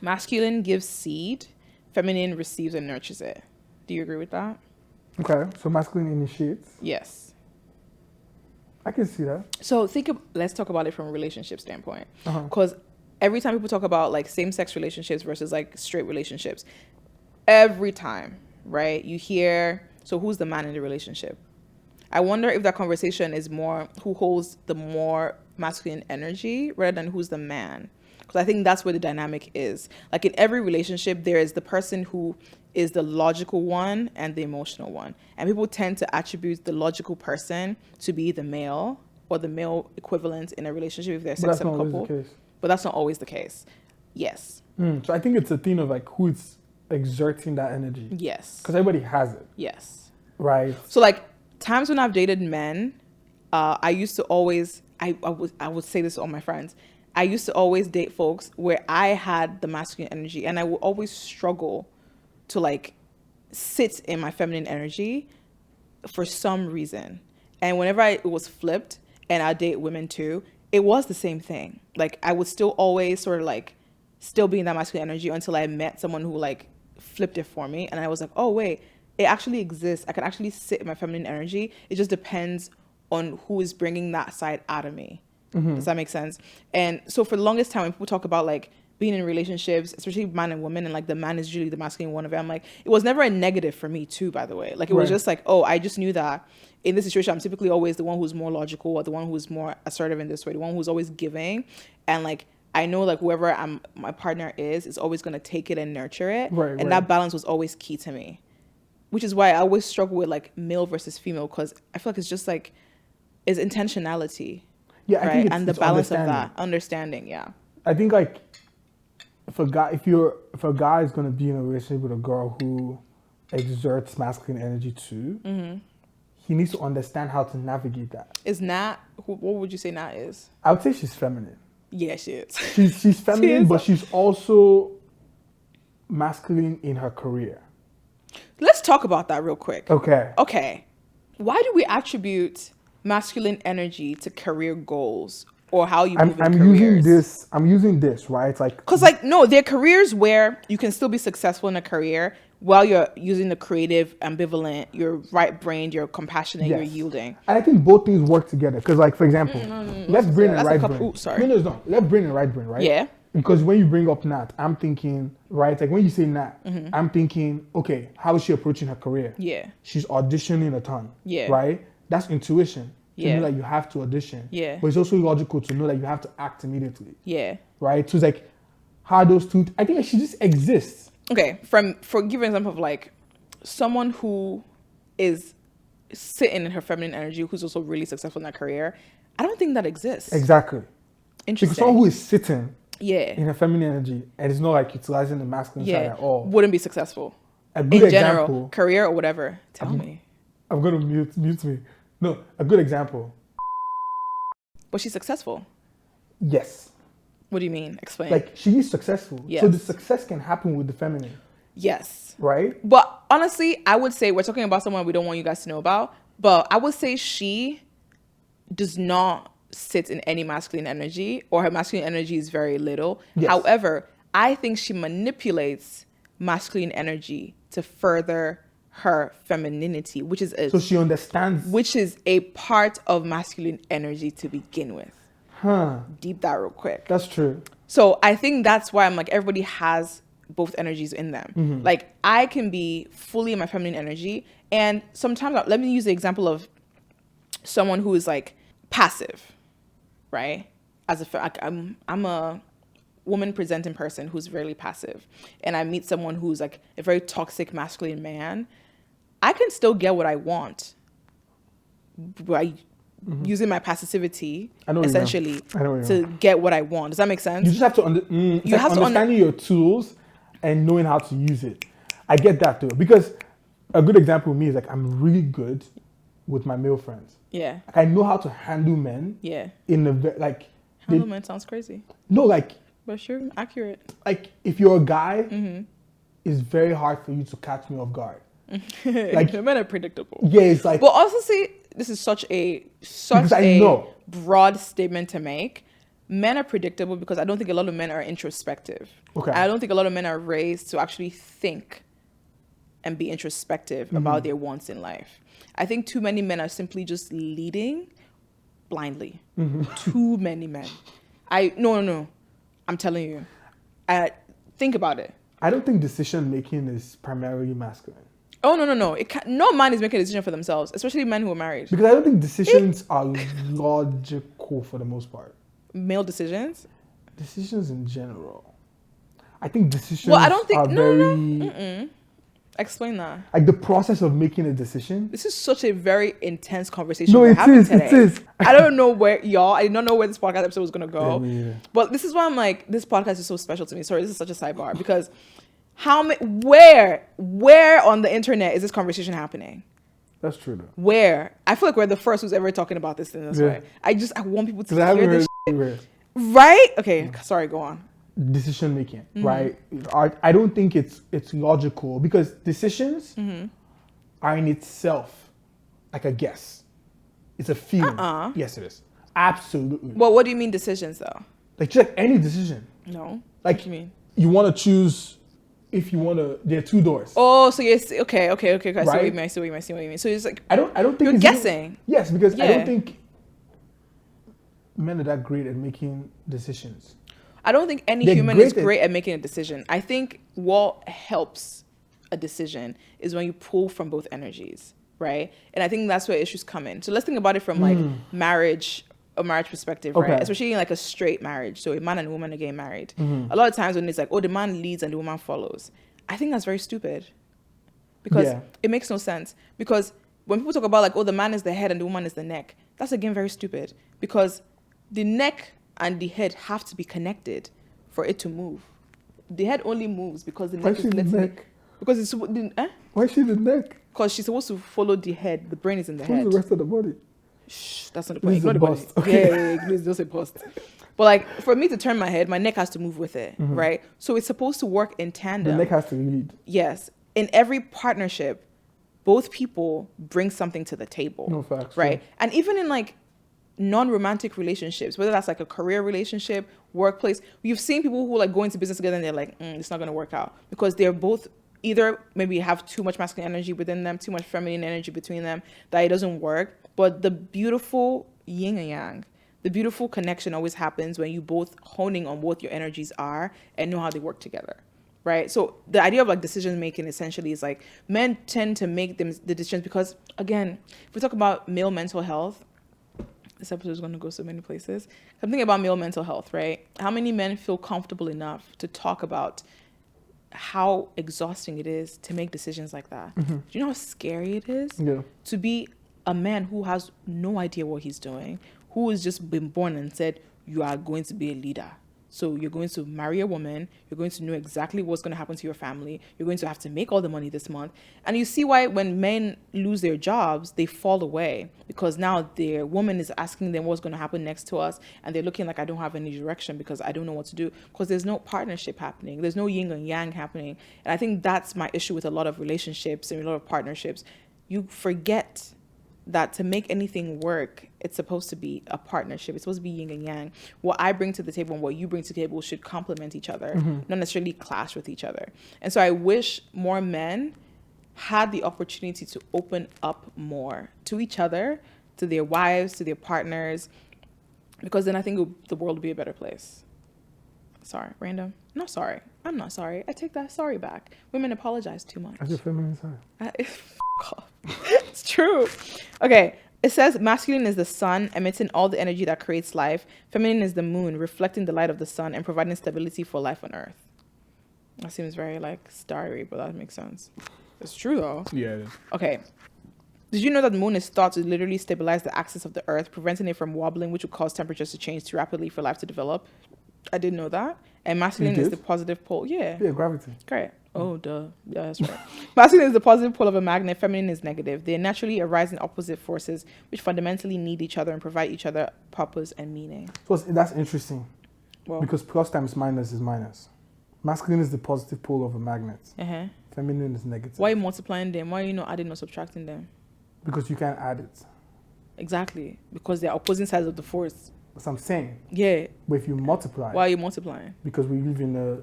Masculine gives seed, feminine receives and nurtures it. Do you agree with that? Okay, so masculine initiates. Yes. I can see that. So let's talk about it from a relationship standpoint. Because every time people talk about like same-sex relationships versus like straight relationships, every time, right, you hear, so who's the man in the relationship? I wonder if that conversation is more who holds the more masculine energy rather than who's the man. Because I think that's where the dynamic is. Like in every relationship, there is the person who is the logical one and the emotional one. And people tend to attribute the logical person to be the male or the male equivalent in a relationship if they're a same couple. But that's not always the case. Yes. So I think it's a thing of like who's exerting that energy. Yes. Because everybody has it. Yes. Right. So like times when I've dated men, I used to always, I would say this to all my friends, I used to always date folks where I had the masculine energy, and I would always struggle to like sit in my feminine energy for some reason. And whenever it was flipped and I date women too, it was the same thing. Like I would still always sort of like still be in that masculine energy until I met someone who like flipped it for me. And I was like, oh wait, it actually exists. I can actually sit in my feminine energy. It just depends on who is bringing that side out of me. Does that make sense? And so for the longest time, when people talk about like being in relationships, especially man and woman, and like the man is usually the masculine one of it, I'm like, it was never a negative for me too, by the way. Like it was just like, oh, I just knew that in this situation, I'm typically always the one who's more logical or the one who's more assertive in this way, the one who's always giving. And like, I know like whoever my partner is always going to take it and nurture it. And that balance was always key to me, which is why I always struggle with like male versus female, because I feel like it's just like, it's intentionality. Yeah, I think and the balance of that understanding. Yeah, I think like if a guy is gonna be in a relationship with a girl who exerts masculine energy too, he needs to understand how to navigate that. Is Nat? What would you say Nat is? I would say she's feminine. Yeah, she is. She's feminine, is. but she's also masculine in her career. Let's talk about that real quick. Okay. Why do we attribute masculine energy to career goals or how you move in I'm careers? using this, right? It's like, because no, there are careers where you can still be successful in a career while you're using the creative, ambivalent, you're right-brained, you're compassionate, yes. you're yielding. And I think both things work together. Because, like, for example, left brain and right brain. Sorry. No, it's not. Left brain and right brain, right? Yeah. Because when you bring up Nat, I'm thinking, right? Like when you say Nat, I'm thinking, okay, how is she approaching her career? Yeah. She's auditioning a ton. Yeah. Right? That's intuition. To know that you have to audition. Yeah. But it's also logical to know that you have to act immediately. Yeah. Right? So it's like, how those two, I think she just exists. Okay. For give an example of like someone who is sitting in her feminine energy, who's also really successful in her career, I don't think that exists. Exactly. Interesting. Because someone who is sitting in her feminine energy and it's not like utilizing the masculine side at all, wouldn't be successful. A good in example, general, career or whatever. Tell me. I'm gonna mute me. No, a good example. Was she successful? Yes. What do you mean? Explain. Like she is successful. Yes. So the success can happen with the feminine. Yes. Right? But honestly, I would say we're talking about someone we don't want you guys to know about, but I would say she does not sit in any masculine energy, or her masculine energy is very little. Yes. However, I think she manipulates masculine energy to further her femininity, which is so she understands, which is a part of masculine energy to begin with. Deep that real quick. That's true. So I think that's why I'm like, everybody has both energies in them. Like I can be fully in my feminine energy, and sometimes let me use the example of someone who is like passive, right? I'm a woman presenting person who's really passive, and I meet someone who's like a very toxic masculine man. I can still get what I want by using my passivity essentially to get what I want. Does that make sense? You just have to understanding your tools and knowing how to use it. I get that too, because a good example of me is like I'm really good with my male friends. Yeah. I know how to handle men. Yeah. In the like handle men sounds crazy. No, like. But sure, accurate. Like if you're a guy, it's very hard for you to catch me off guard. Like men are predictable. Yeah, it's like. But also, see, this is such a broad statement to make. Men are predictable because I don't think a lot of men are introspective. Okay. I don't think a lot of men are raised to actually think and be introspective about their wants in life. I think too many men are simply just leading blindly. Too many men. No. I'm telling you. Think about it. I don't think decision making is primarily masculine. Oh, no. No man is making a decision for themselves, especially men who are married. Because I don't think decisions are logical for the most part. Male decisions? Decisions in general. I think decisions I don't think, are very... Explain that. Like the process of making a decision. This is such a very intense conversation we're having today. It is. I don't know where, I did not know where this podcast episode was going to go. Yeah. But this is why I'm like, this podcast is so special to me. Sorry, this is such a sidebar. Because where on the internet is this conversation happening? That's true though. Where? I feel like we're the first who's ever talking about this in this way. I want people to hear this shit. Right? Okay, sorry, go on. Decision making, right? I don't think it's logical, because decisions are in itself like a guess. It's a feeling. Yes, it is. Absolutely. Well, what do you mean decisions though? Like just like any decision. No. Like what do you mean? You want to choose if you want to. There are two doors. Oh, so yes. Okay. Right? I see what you mean. So it's like I don't think you're guessing. Yes, because I don't think men are that great at making decisions. I don't think any human is great at making a decision. I think what helps a decision is when you pull from both energies, right? And I think that's where issues come in. So let's think about it from like a marriage perspective, right? Especially in like a straight marriage. So a man and a woman are getting married. A lot of times when it's like, oh, the man leads and the woman follows. I think that's very stupid, because it makes no sense. Because when people talk about like, oh, the man is the head and the woman is the neck, that's again very stupid, because the neck and the head have to be connected for it to move. The head only moves because the neck is neck. Because it's Why is she the neck? Because she's supposed to follow the head. The brain is in the head. Who's the rest of the body? Shh, that's not the point. This is a bust. Okay. Yeah, please don't say bust. But like for me to turn my head, my neck has to move with it, right? So it's supposed to work in tandem. The neck has to lead. Yes. In every partnership, both people bring something to the table. No facts. Right. True. And even in like non-romantic relationships, whether that's like a career relationship, workplace, you've seen people who like go into business together and they're like, it's not going to work out because they're both either maybe have too much masculine energy within them, too much feminine energy between them, that it doesn't work. But the beautiful yin and yang, the beautiful connection always happens when you both honing on what your energies are and know how they work together. Right. So the idea of like decision making essentially is like men tend to make the decisions because, again, if we talk about male mental health, this episode is going to go so many places. I'm thinking about male mental health, right? How many men feel comfortable enough to talk about how exhausting it is to make decisions like that? Do you know how scary it is to be a man who has no idea what he's doing, who has just been born and said, you are going to be a leader. So you're going to marry a woman, you're going to know exactly what's going to happen to your family, you're going to have to make all the money this month. And you see why when men lose their jobs, they fall away because now their woman is asking them what's going to happen next to us. And they're looking like, I don't have any direction because I don't know what to do, because there's no partnership happening. There's no yin and yang happening. And I think that's my issue with a lot of relationships and a lot of partnerships. You forget that to make anything work, it's supposed to be a partnership. It's supposed to be yin and yang. What I bring to the table and what you bring to the table should complement each other, not necessarily clash with each other. And so I wish more men had the opportunity to open up more to each other, to their wives, to their partners, because then I think the world would be a better place. Sorry, random. No, sorry. I'm not sorry. I take that sorry back. Women apologize too much. That's your feminine side. It's true. Okay. It says masculine is the sun, emitting all the energy that creates life. Feminine is the moon, reflecting the light of the sun and providing stability for life on earth. That seems very like starry, but that makes sense. It's true though. Yeah, it is. Okay. Did you know that the moon is thought to literally stabilize the axis of the earth, preventing it from wobbling, which would cause temperatures to change too rapidly for life to develop? I didn't know that. And masculine is the positive pole. Yeah, gravity. Great. Oh, duh. Yeah, that's right. Masculine is the positive pole of a magnet. Feminine is negative. They naturally arise in opposite forces, which fundamentally need each other and provide each other purpose and meaning. So that's interesting. Well, because plus times minus is minus. Masculine is the positive pole of a magnet. Feminine is negative. Why are you multiplying them? Why are you not adding or subtracting them? Because you can't add it. Exactly. Because they're opposing sides of the force. That's what I'm saying. Yeah. But if you multiply. Why are you multiplying? Because we live in a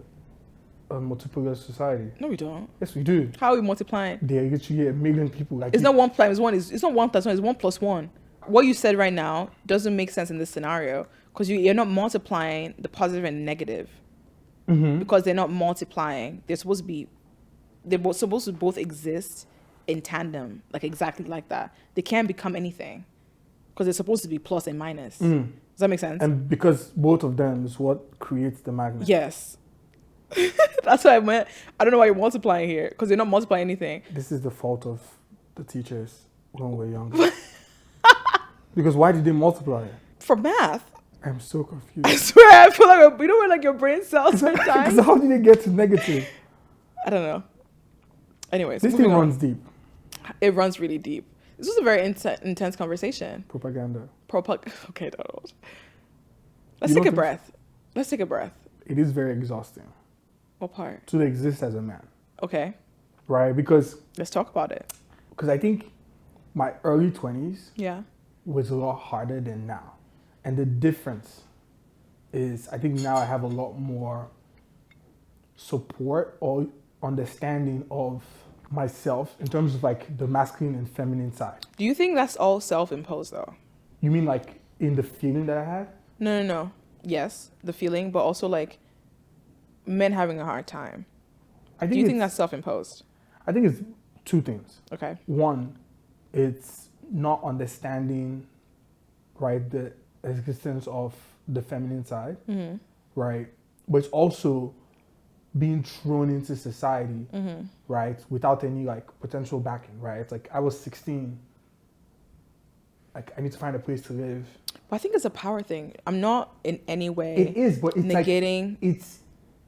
multipolar society. No, we don't. Yes, we do. How are we multiplying? There are literally 1 million people like it's not 1 plus 1. It's not 1 plus 1. It's 1 plus 1. What you said right now doesn't make sense in this scenario because you're not multiplying the positive and negative. Because they're not multiplying. They're supposed to both exist in tandem, like exactly like that. They can't become anything because they're supposed to be plus and minus. Does that make sense? And because both of them is what creates the magnet. Yes. That's what I meant. I don't know why you're multiplying here because you're not multiplying anything. This is the fault of the teachers when we're younger. Because why did they multiply? For math. I'm so confused. I swear, I feel like you know where like your brain cells sometimes. How did they get to negative? I don't know. Anyways, this thing runs deep. It runs really deep. This was a very intense conversation. Propaganda. Okay, Donald. Let's take a breath. Let's take a breath. It is very exhausting. What part? To exist as a man. Okay. Right? Because... let's talk about it. Because I think my early 20s was a lot harder than now. And the difference is I think now I have a lot more support or understanding of myself in terms of like the masculine and feminine side. Do you think that's all self-imposed though? You mean like in the feeling that I had? No. Yes, the feeling, but also like men having a hard time. Do you think that's self-imposed? I think it's two things. Okay. One, it's not understanding, right, the existence of the feminine side, right? But it's also being thrown into society, right, without any like potential backing, right? It's like I was 16, like I need to find a place to live. But I think it's a power thing. I'm not in any way. It is, but it's negating. Like,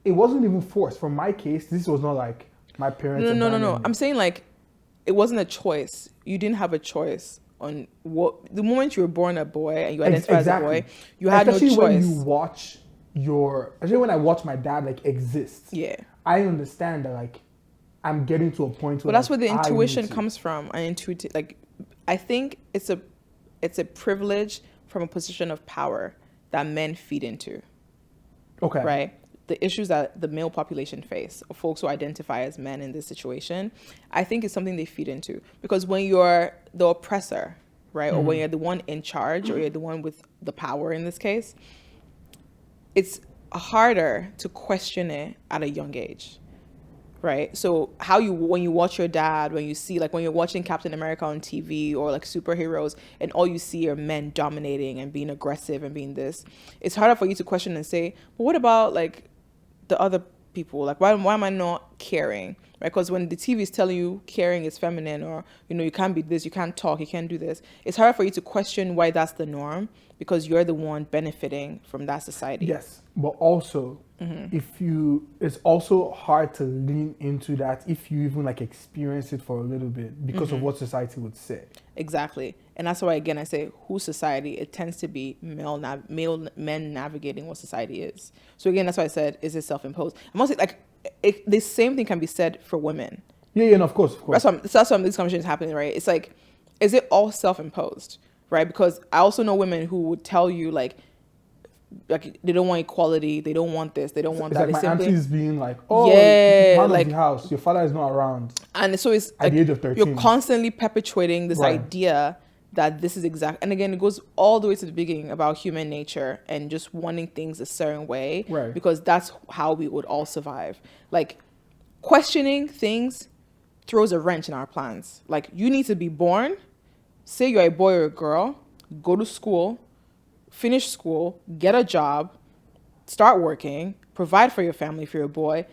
it wasn't even forced. For my case, this was not like my parents. No. I'm saying like it wasn't a choice. You didn't have a choice on what the moment you were born a boy and you identify exactly. as a boy, you had especially no choice. when you watch especially when I watch my dad like exist. Yeah. I understand that like I'm getting to a point where But that's like, where the intuition comes from. An intuitive, like, I think it's a privilege from a position of power that men feed into. Okay. Right? The issues that the male population face, or folks who identify as men in this situation, I think is something they feed into. Because when you're the oppressor, right, or when you're the one in charge, or you're the one with the power in this case, it's harder to question it at a young age. Right. So when you watch your dad, when you see, like when you're watching Captain America on TV or like superheroes and all you see are men dominating and being aggressive and being this, it's harder for you to question and say, but what about like the other people? Like, why am I not caring? Right. Because when the TV is telling you caring is feminine, or, you know, you can't be this, you can't talk, you can't do this. It's harder for you to question why that's the norm because you're the one benefiting from that society. Yes. But also, it's also hard to lean into that if you even like experience it for a little bit because of what society would say. Exactly. And that's why, again, I say whose society, it tends to be male men navigating what society is. So again, that's why I said, is it self-imposed? I'm also like, the same thing can be said for women. Yeah, no, of course. That's why this conversation is happening, right? It's like, is it all self-imposed, right? Because I also know women who would tell you like they don't want equality, they don't want this, they don't want that. Like my auntie's being like, man of the house, your father is not around. And so it's at like the age of 13. You're constantly perpetuating this idea that this is exact. And again, it goes all the way to the beginning about human nature and just wanting things a certain way, right? Because that's how we would all survive. Like, questioning things throws a wrench in our plans. Like, you need to be born, say you're a boy or a girl, go to school, finish school, get a job, start working, provide for your family if you're a boy,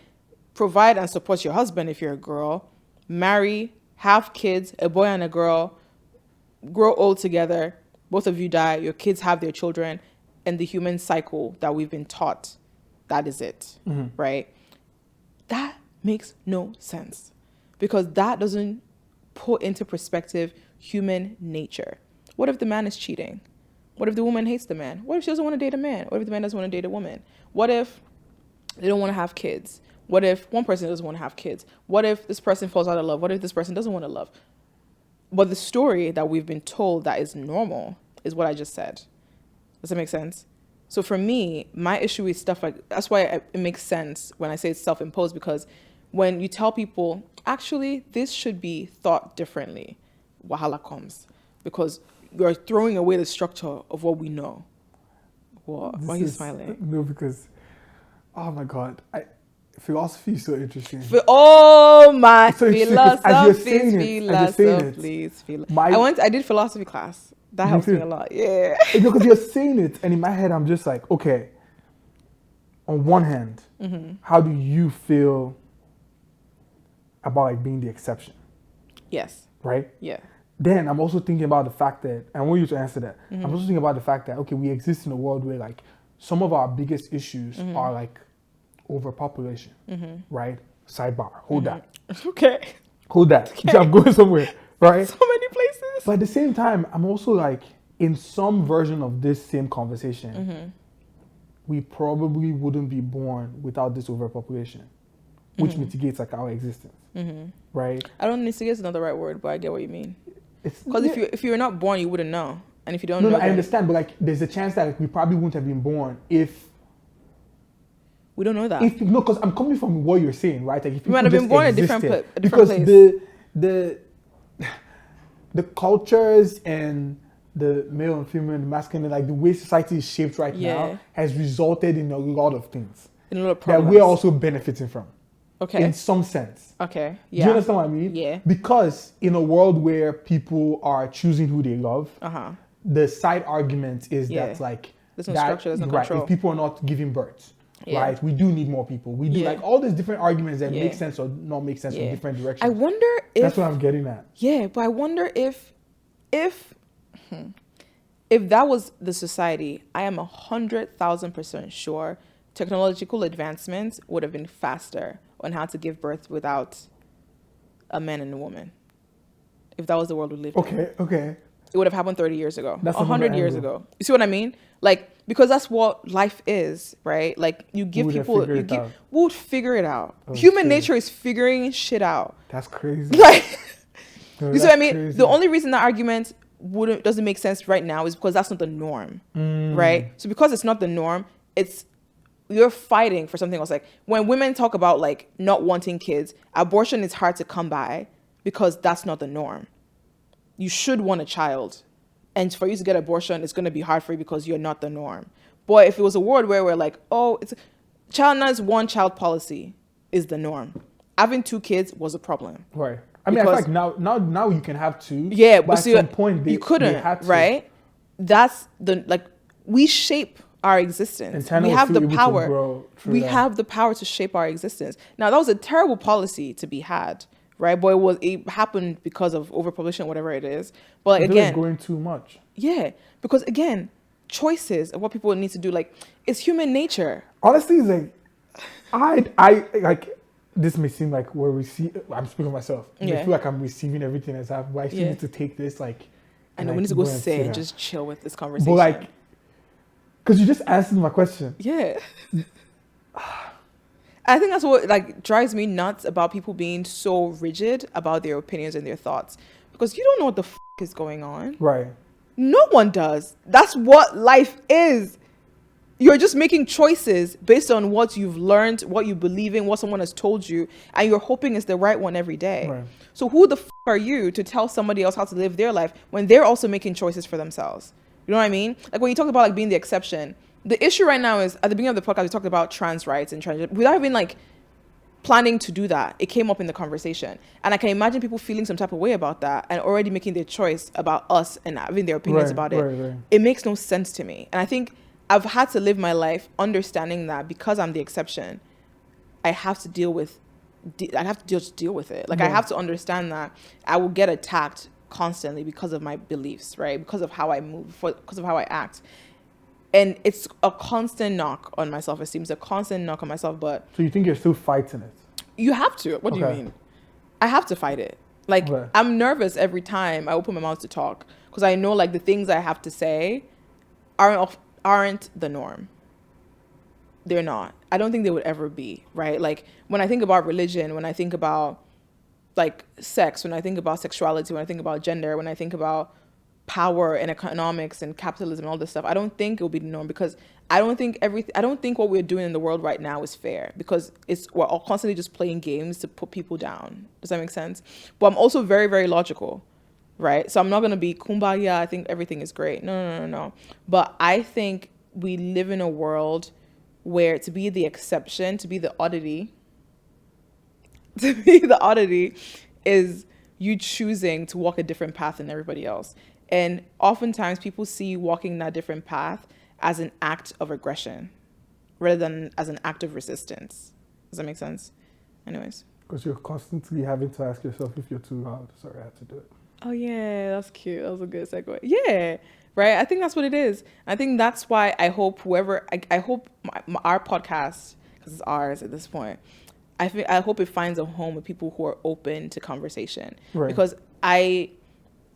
provide and support your husband if you're a girl, marry, have kids, a boy and a girl, grow old together, both of you die, your kids have their children, and the human cycle that we've been taught, that is it, right? That makes no sense because that doesn't put into perspective human nature. What if the man is cheating? What if the woman hates the man? What if she doesn't want to date a man? What if the man doesn't want to date a woman? What if they don't want to have kids? What if one person doesn't want to have kids? What if this person falls out of love? What if this person doesn't want to love? But the story that we've been told that is normal is what I just said. Does that make sense? So for me, my issue is stuff like, that's why it makes sense when I say it's self-imposed, because when you tell people, actually, this should be thought differently, wahala comes. Because you're throwing away the structure of what we know. What? Why are you smiling? No, because, oh my God, philosophy is so interesting. My philosophy. I did philosophy class. That helps me a lot. Yeah. Because you're saying it, and in my head, I'm just like, okay. On one hand, how do you feel about like being the exception? Yes. Right? Yeah. Then I'm also thinking about the fact that, and I want you to answer that. I'm also thinking about the fact that, okay, we exist in a world where like some of our biggest issues are like overpopulation, right? Sidebar, hold that. Okay. Hold that. Okay. I'm going somewhere, right? So many places. But at the same time, I'm also like, in some version of this same conversation, we probably wouldn't be born without this overpopulation, which mitigates like our existence, right? I don't think it's not the right word, but I get what you mean. Because if you're not born, you wouldn't know. And if you don't know... No, I understand, but like there's a chance that like, we probably wouldn't have been born if... We don't know that. No, because I'm coming from what you're saying, right? Like if we might have been born in a different place. Because the cultures and the male and female and the masculine, like the way society is shaped right now has resulted in a lot of things. In a lot of problems. That we're also benefiting from. Okay. In some sense. Okay. Yeah. Do you understand what I mean? Yeah. Because in a world where people are choosing who they love, the side argument is that like there's no structure, there's no control. If people are not giving birth, right? We do need more people. We do like all these different arguments that make sense or not make sense in different directions. I wonder if that's what I'm getting at. Yeah, but I wonder if that was the society, I am 100,000% sure technological advancements would have been faster on how to give birth without a man and a woman. If that was the world we lived in. Okay. it would have happened 30 years ago, That's 100 years ago. You see what I mean? Like, because that's what life is, right? Like, you give people, we'll figure it out. Human nature is figuring shit out. That's crazy. Like, no, you see what I mean? Crazy. The only reason that argument doesn't make sense right now is because that's not the norm, right? So because it's not the norm, you're fighting for something else. Like, when women talk about like not wanting kids, abortion is hard to come by because that's not the norm. You should want a child. And for you to get abortion, it's going to be hard for you because you're not the norm. But if it was a world where we're like, oh, China's one-child policy is the norm. Having 2 kids was a problem. Right. I mean, I feel like now you can have 2. Yeah, but at some point you couldn't, they had to. right? That's we shape our existence. We have the power. We have the power to shape our existence. Now, that was a terrible policy to be had. Right, but it happened because of overpopulation, whatever it is. But again, going too much. Yeah, because again, choices of what people need to do, like, it's human nature. Honestly, it's like I like this may seem like I'm speaking of myself. I feel like I'm receiving everything as happened, but I still need to take this like. I know we need to go sit and just chill with this conversation. But like, because you just answered my question. Yeah. I think that's what like drives me nuts about people being so rigid about their opinions and their thoughts, because you don't know what the is going on. Right. No one does. That's what life is. You're just making choices based on what you've learned, what you believe in, what someone has told you, and you're hoping it's the right one every day. Right. So who the are you to tell somebody else how to live their life when they're also making choices for themselves? You know what I mean? Like when you talk about like being the exception, the issue right now is at the beginning of the podcast, we talked about trans rights and trans, without even like planning to do that. It came up in the conversation. And I can imagine people feeling some type of way about that and already making their choice about us and having their opinions about it. Right. It makes no sense to me. And I think I've had to live my life understanding that because I'm the exception, I have to deal with it. Like I have to understand that I will get attacked constantly because of my beliefs, right? Because of how I move, because of how I act. And it's a constant knock on my self-esteem. It's a constant knock on myself, but... So you think you're still fighting it? You have to. What do you mean? I have to fight it. Like, I'm nervous every time I open my mouth to talk because I know, like, the things I have to say aren't the norm. They're not. I don't think they would ever be, right? Like, when I think about religion, when I think about, like, sex, when I think about sexuality, when I think about gender, when I think about power and economics and capitalism and all this stuff, I don't think it will be the norm because I don't think what we're doing in the world right now is fair because we're all constantly just playing games to put people down. Does that make sense? But I'm also very, very logical, right? So I'm not going to be kumbaya. I think everything is great. No. But I think we live in a world where to be the exception, to be the oddity is you choosing to walk a different path than everybody else. And oftentimes people see walking that different path as an act of aggression rather than as an act of resistance. Does that make sense? Anyways. Because you're constantly having to ask yourself if you're too loud. Sorry, I had to do it. Oh, yeah, that's cute. That was a good segue. Yeah, right? I think that's what it is. I think that's why I hope I hope our podcast, because it's ours at this point, I hope it finds a home with people who are open to conversation. Right. Because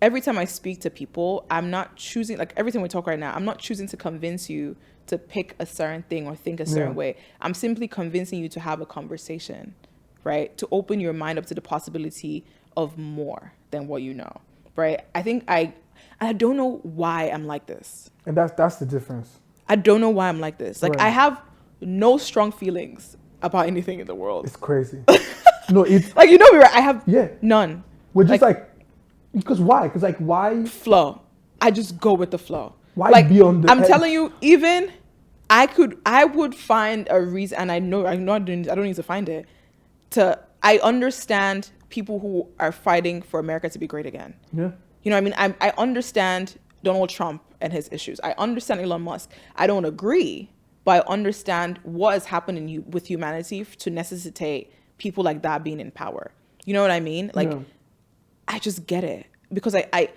every time I speak to people, I'm not choosing, like every time we talk right now, I'm not choosing to convince you to pick a certain thing or think a certain way. I'm simply convincing you to have a conversation, right? To open your mind up to the possibility of more than what you know, right? I think I don't know why I'm like this. And that's the difference. I don't know why I'm like this. Like I have no strong feelings about anything in the world. It's crazy. No, it's... Like, you know me, right? I have none. We're just because why? Because like why? Flow. I just go with the flow. Why like, be on the I'm telling you, even I would find a reason, and I don't need to find it. I understand people who are fighting for America to be great again. Yeah. You know what I mean? I understand Donald Trump and his issues. I understand Elon Musk. I don't agree, but I understand what has happened with humanity to necessitate people like that being in power. You know what I mean? Like, I just get it because I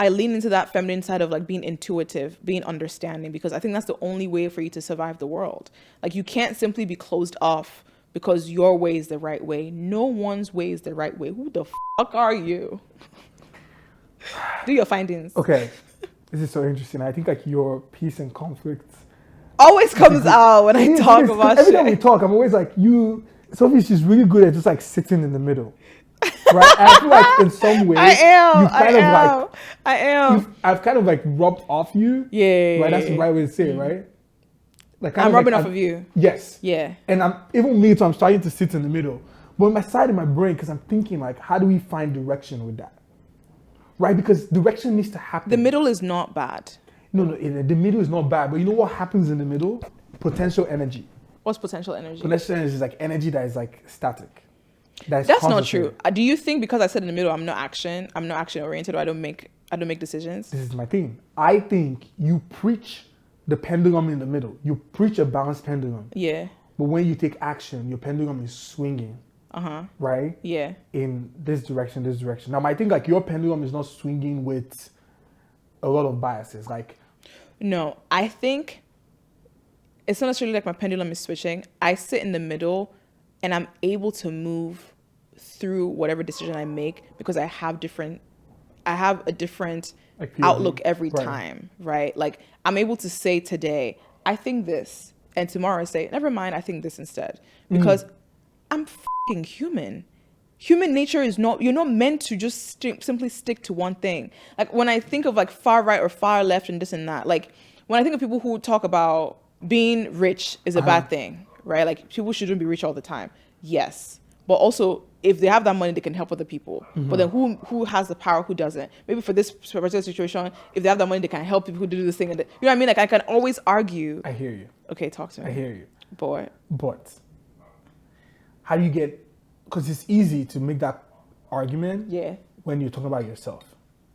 lean into that feminine side of like being intuitive, being understanding, because I think that's the only way for you to survive the world. Like, you can't simply be closed off because your way is the right way. No one's way is the right way. Who the fuck are you? Do your findings. Okay. This is so interesting. I think like your peace and conflict Always comes out when I talk about every shit. time we talk, I'm always like, Sophie, she's really good at just like sitting in the middle. Right? And I feel like in some way, I am. I've kind of like rubbed off you. Yeah. Right? That's the right way to say it, right? Like I'm rubbing off of you. Yes. Yeah. And even me too, I'm starting to sit in the middle. But my side of my brain, because I'm thinking like, how do we find direction with that? Right? Because direction needs to happen. The middle is not bad. No, the middle is not bad. But you know what happens in the middle? Potential energy. What's potential energy? Potential energy is like energy that is like static. That's not true. Do you think because I said in the middle, I'm not action oriented, or I don't make decisions? This is my thing. I think you preach the pendulum in the middle. You preach a balanced pendulum. Yeah. But when you take action, your pendulum is swinging. Right? Yeah. In this direction. Now, I think like your pendulum is not swinging with a lot of biases. Like, no, I think it's not necessarily like my pendulum is switching. I sit in the middle and I'm able to move through whatever decision I make because I have a different like outlook every time, right? Like I'm able to say today, I think this, and tomorrow I say, never mind, I think this instead. Because I'm fucking human. Human nature is not, you're not meant to just simply stick to one thing. Like when I think of like far right or far left and this and that, like when I think of people who talk about being rich is a bad thing, right? Like people shouldn't be rich all the time. Yes. But also if they have that money, they can help other people. But then who has the power, who doesn't? Maybe for this particular situation, if they have that money, they can help people who do this thing. And you know what I mean? Like I can always argue. I hear you. Okay, talk to me. I hear you. But how do you get, because it's easy to make that argument when you're talking about yourself.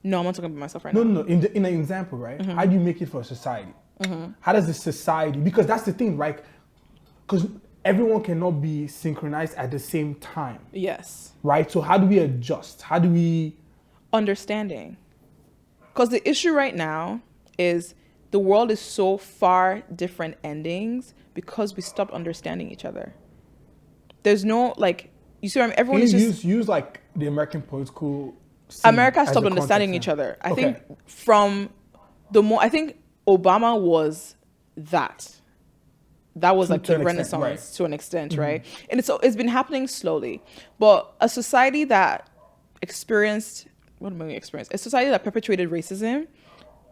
No, I'm not talking about myself right now. No. In an example, right? How do you make it for a society? How does the society, because that's the thing, right? Because everyone cannot be synchronized at the same time. Yes. Right? So how do we adjust? How do we... Understanding. Because the issue right now is the world is so far different endings because we stopped understanding each other. There's no, like, you see what I mean? Everyone is just... Use like the American political... America stopped understanding each other. I think I think Obama was that. That was like the renaissance to an extent, right? And it's been happening slowly. But a society that experienced, a society that perpetuated racism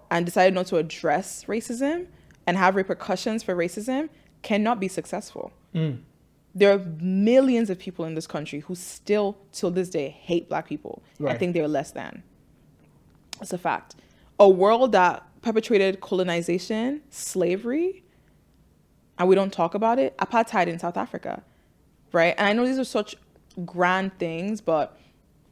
and decided not to address racism and have repercussions for racism cannot be successful. There are millions of people in this country who still, till this day, hate Black people. I think they're less than. It's a fact. A world that perpetuated colonization, slavery, and we don't talk about it, apartheid in South Africa, right? And I know these are such grand things, but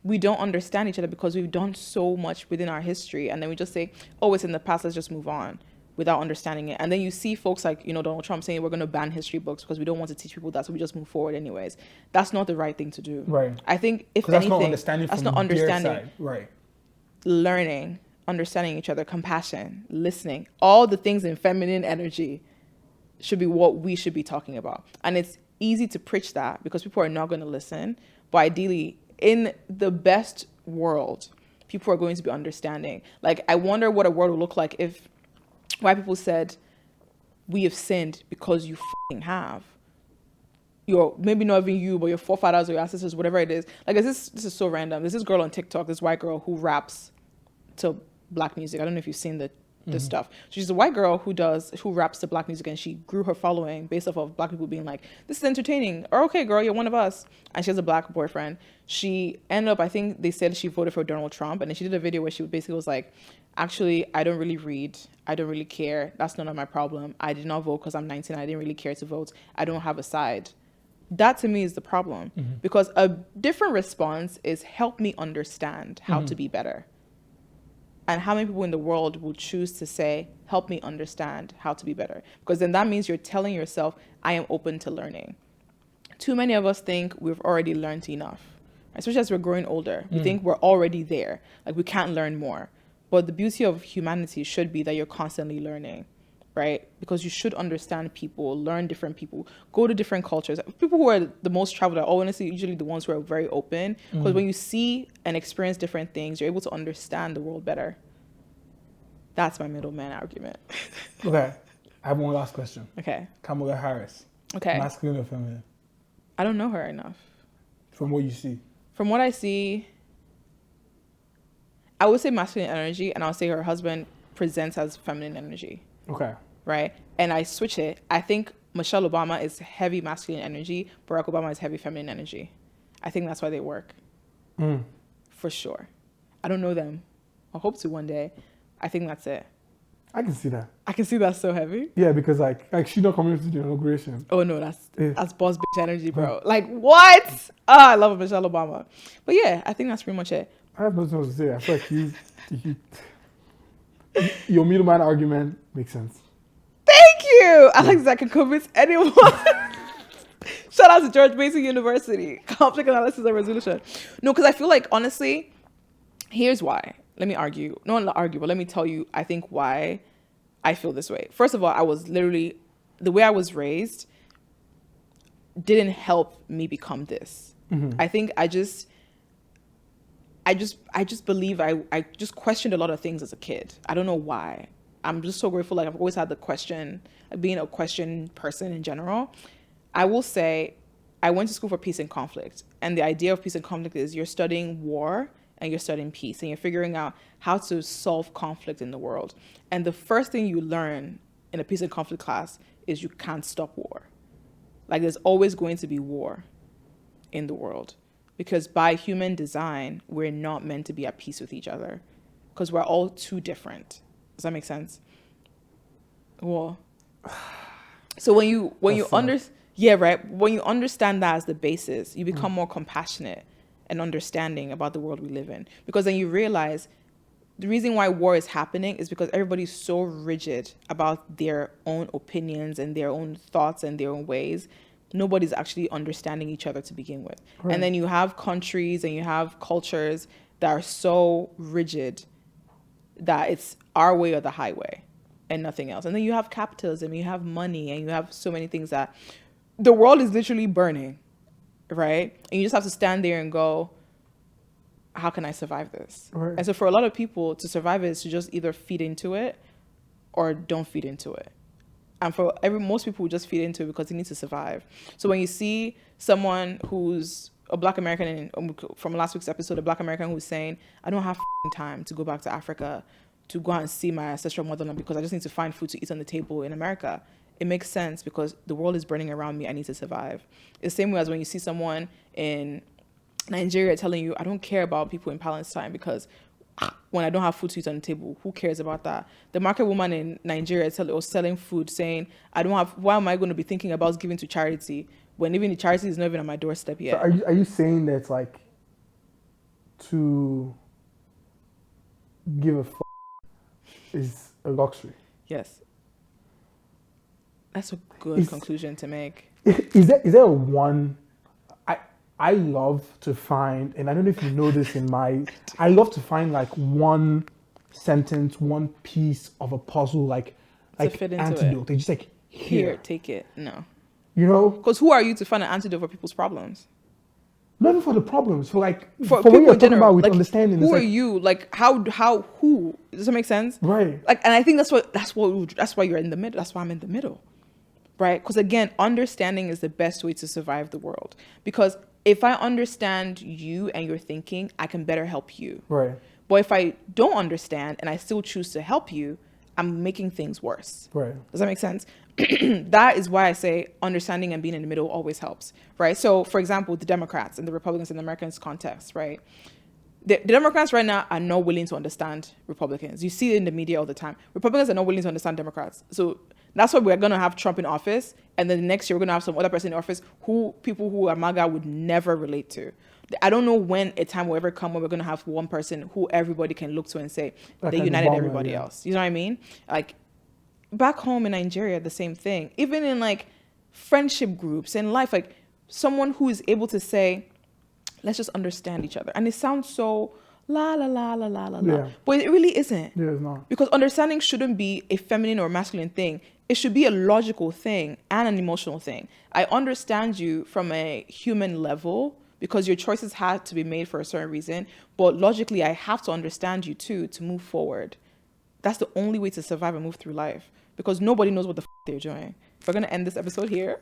we don't understand each other because we've done so much within our history. And then we just say, oh, it's in the past, let's just move on, without understanding it. And then you see folks like, Donald Trump saying we're going to ban history books because we don't want to teach people that, so we just move forward anyways. That's not the right thing to do. Right. I think if anything, that's not understanding. Side. Right. Learning, understanding each other, compassion, listening, all the things in feminine energy should be what we should be talking about. And it's easy to preach that because people are not going to listen. But ideally, in the best world, people are going to be understanding. Like, I wonder what a world would look like if white people said, we have sinned because you f***ing have. Maybe not even you, but your forefathers or your ancestors, whatever it is. Like, this is so random. There's this girl on TikTok, this white girl who raps to Black music. I don't know if you've seen the stuff. She's a white girl who raps to Black music, and she grew her following based off of Black people being like, this is entertaining, or okay girl, you're one of us. And she has a Black boyfriend. She ended up, I think they said she voted for Donald Trump, and then she did a video where she basically was like, actually, I don't really read, I don't really care, that's none of my problem, I did not vote because I'm 19, I didn't really care to vote, I don't have a side. That to me is the problem, because a different response is help me understand how to be better. And how many people in the world will choose to say, help me understand how to be better? Because then that means you're telling yourself, I am open to learning. Too many of us think we've already learned enough, especially as we're growing older. We think we're already there, like we can't learn more. But the beauty of humanity should be that you're constantly learning. right? Because you should understand people, learn different people, go to different cultures. People who are the most traveled are honestly usually the ones who are very open. Because when you see and experience different things, you're able to understand the world better. That's my middleman argument. Okay. I have one last question. Okay. Kamala Harris. Okay. Masculine or feminine? I don't know her enough. From what you see? From what I see, I would say masculine energy, and I'll say her husband presents as feminine energy. Okay. Right? And I switch it. I think Michelle Obama is heavy masculine energy. Barack Obama is heavy feminine energy. I think that's why they work. For sure. I don't know them. I hope to one day. I think that's it. I can see that. I can see that's so heavy. Yeah, because like she's not coming to the inauguration. Oh no, that's boss bitch energy, bro. Like what? I love Michelle Obama. But yeah, I think that's pretty much it. I have nothing else to say. I feel like your middleman argument makes sense. Thank you. Alex, I can convince anyone. Shout out to George Mason University. Conflict analysis and resolution. No, because I feel like honestly, here's why. Let me argue. No, not argue, but let me tell you, I think why I feel this way. First of all, I was literally, the way I was raised didn't help me become this. I think I just believe I just questioned a lot of things as a kid. I don't know why. I'm just so grateful. Like I've always had the question, being a question person in general. I will say I went to school for peace and conflict. And the idea of peace and conflict is you're studying war and you're studying peace and you're figuring out how to solve conflict in the world. And the first thing you learn in a peace and conflict class is you can't stop war. Like there's always going to be war in the world because by human design, we're not meant to be at peace with each other because we're all too different. Does that make sense? Well, so when you understand that as the basis, you become more compassionate and understanding about the world we live in. Because then you realize the reason why war is happening is because everybody's so rigid about their own opinions and their own thoughts and their own ways. Nobody's actually understanding each other to begin with. Right. And then you have countries and you have cultures that are so rigid that it's our way or the highway and nothing else. And then you have capitalism, you have money, and you have so many things that the world is literally burning. Right? And you just have to stand there and go, how can I survive this? Right. And so for a lot of people, to survive is to just either feed into it or don't feed into it. And for most people who just feed into it because they need to survive. So when you see someone who's a Black American, from last week's episode, a Black American who's saying, I don't have time to go back to Africa to go out and see my ancestral motherland because I just need to find food to eat on the table in America. It makes sense because the world is burning around me. I need to survive. It's the same way as when you see someone in Nigeria telling you, I don't care about people in Palestine because when I don't have food to eat on the table, who cares about that? The market woman in Nigeria was selling food saying, why am I going to be thinking about giving to charity when even the charity is not even on my doorstep yet? So are you saying that like to give a is a luxury? Yes. That's a good conclusion to make. Is there one? I love to find, and I don't know if you know this I love to find like one sentence, one piece of a puzzle, like antidote. They just like, here, take it. No. You know? Because who are you to find an antidote for people's problems? Not even for the problems, for what you're talking about with understanding. Who are you? Like who? Does that make sense? Right. Like, and I think that's why you're in the middle. That's why I'm in the middle. Right? Because again, understanding is the best way to survive the world. Because if I understand you and your thinking, I can better help you. Right. But if I don't understand and I still choose to help you, I'm making things worse. Right. Does that make sense? That is why I say understanding and being in the middle always helps. Right? So, for example, the Democrats and the Republicans in the Americans context, right? The Democrats right now are not willing to understand Republicans. You see it in the media all the time. Republicans are not willing to understand Democrats. So that's why we're going to have Trump in office. And then the next year, we're going to have some other person in office who people who are MAGA would never relate to. I don't know when a time will ever come when we're going to have one person who everybody can look to and say, they united everybody else. You know what I mean? Like back home in Nigeria, the same thing. Even in like friendship groups and life, like someone who is able to say, let's just understand each other. And it sounds so la la la la la la Yeah. la. But it really isn't. Yeah, it's not. Because understanding shouldn't be a feminine or masculine thing. It should be a logical thing and an emotional thing. I understand you from a human level because your choices had to be made for a certain reason. But logically, I have to understand you too to move forward. That's the only way to survive and move through life because nobody knows what the they're doing. We're going to end this episode here.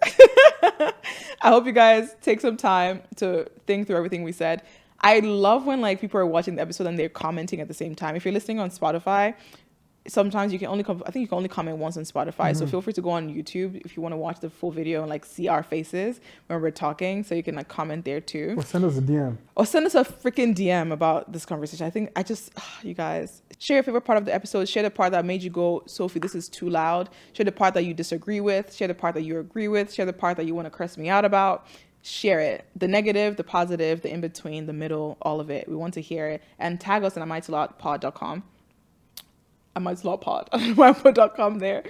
I hope you guys take some time to think through everything we said. I love when like people are watching the episode and they're commenting at the same time. If you're listening on Spotify, sometimes you can only I think you can only comment once on Spotify. So feel free to go on YouTube if you want to watch the full video and like see our faces when we're talking, so you can like comment there too. Or send us a DM. Or send us a freaking DM about this conversation. You guys, share your favorite part of the episode. Share the part that made you go, Sophie, this is too loud. Share the part that you disagree with. Share the part that you agree with. Share the part that you want to curse me out about. Share it. The negative, the positive, the in-between, the middle, all of it. We want to hear it. And tag us on amitoolloudpod.com. amitoolloudpod.com there.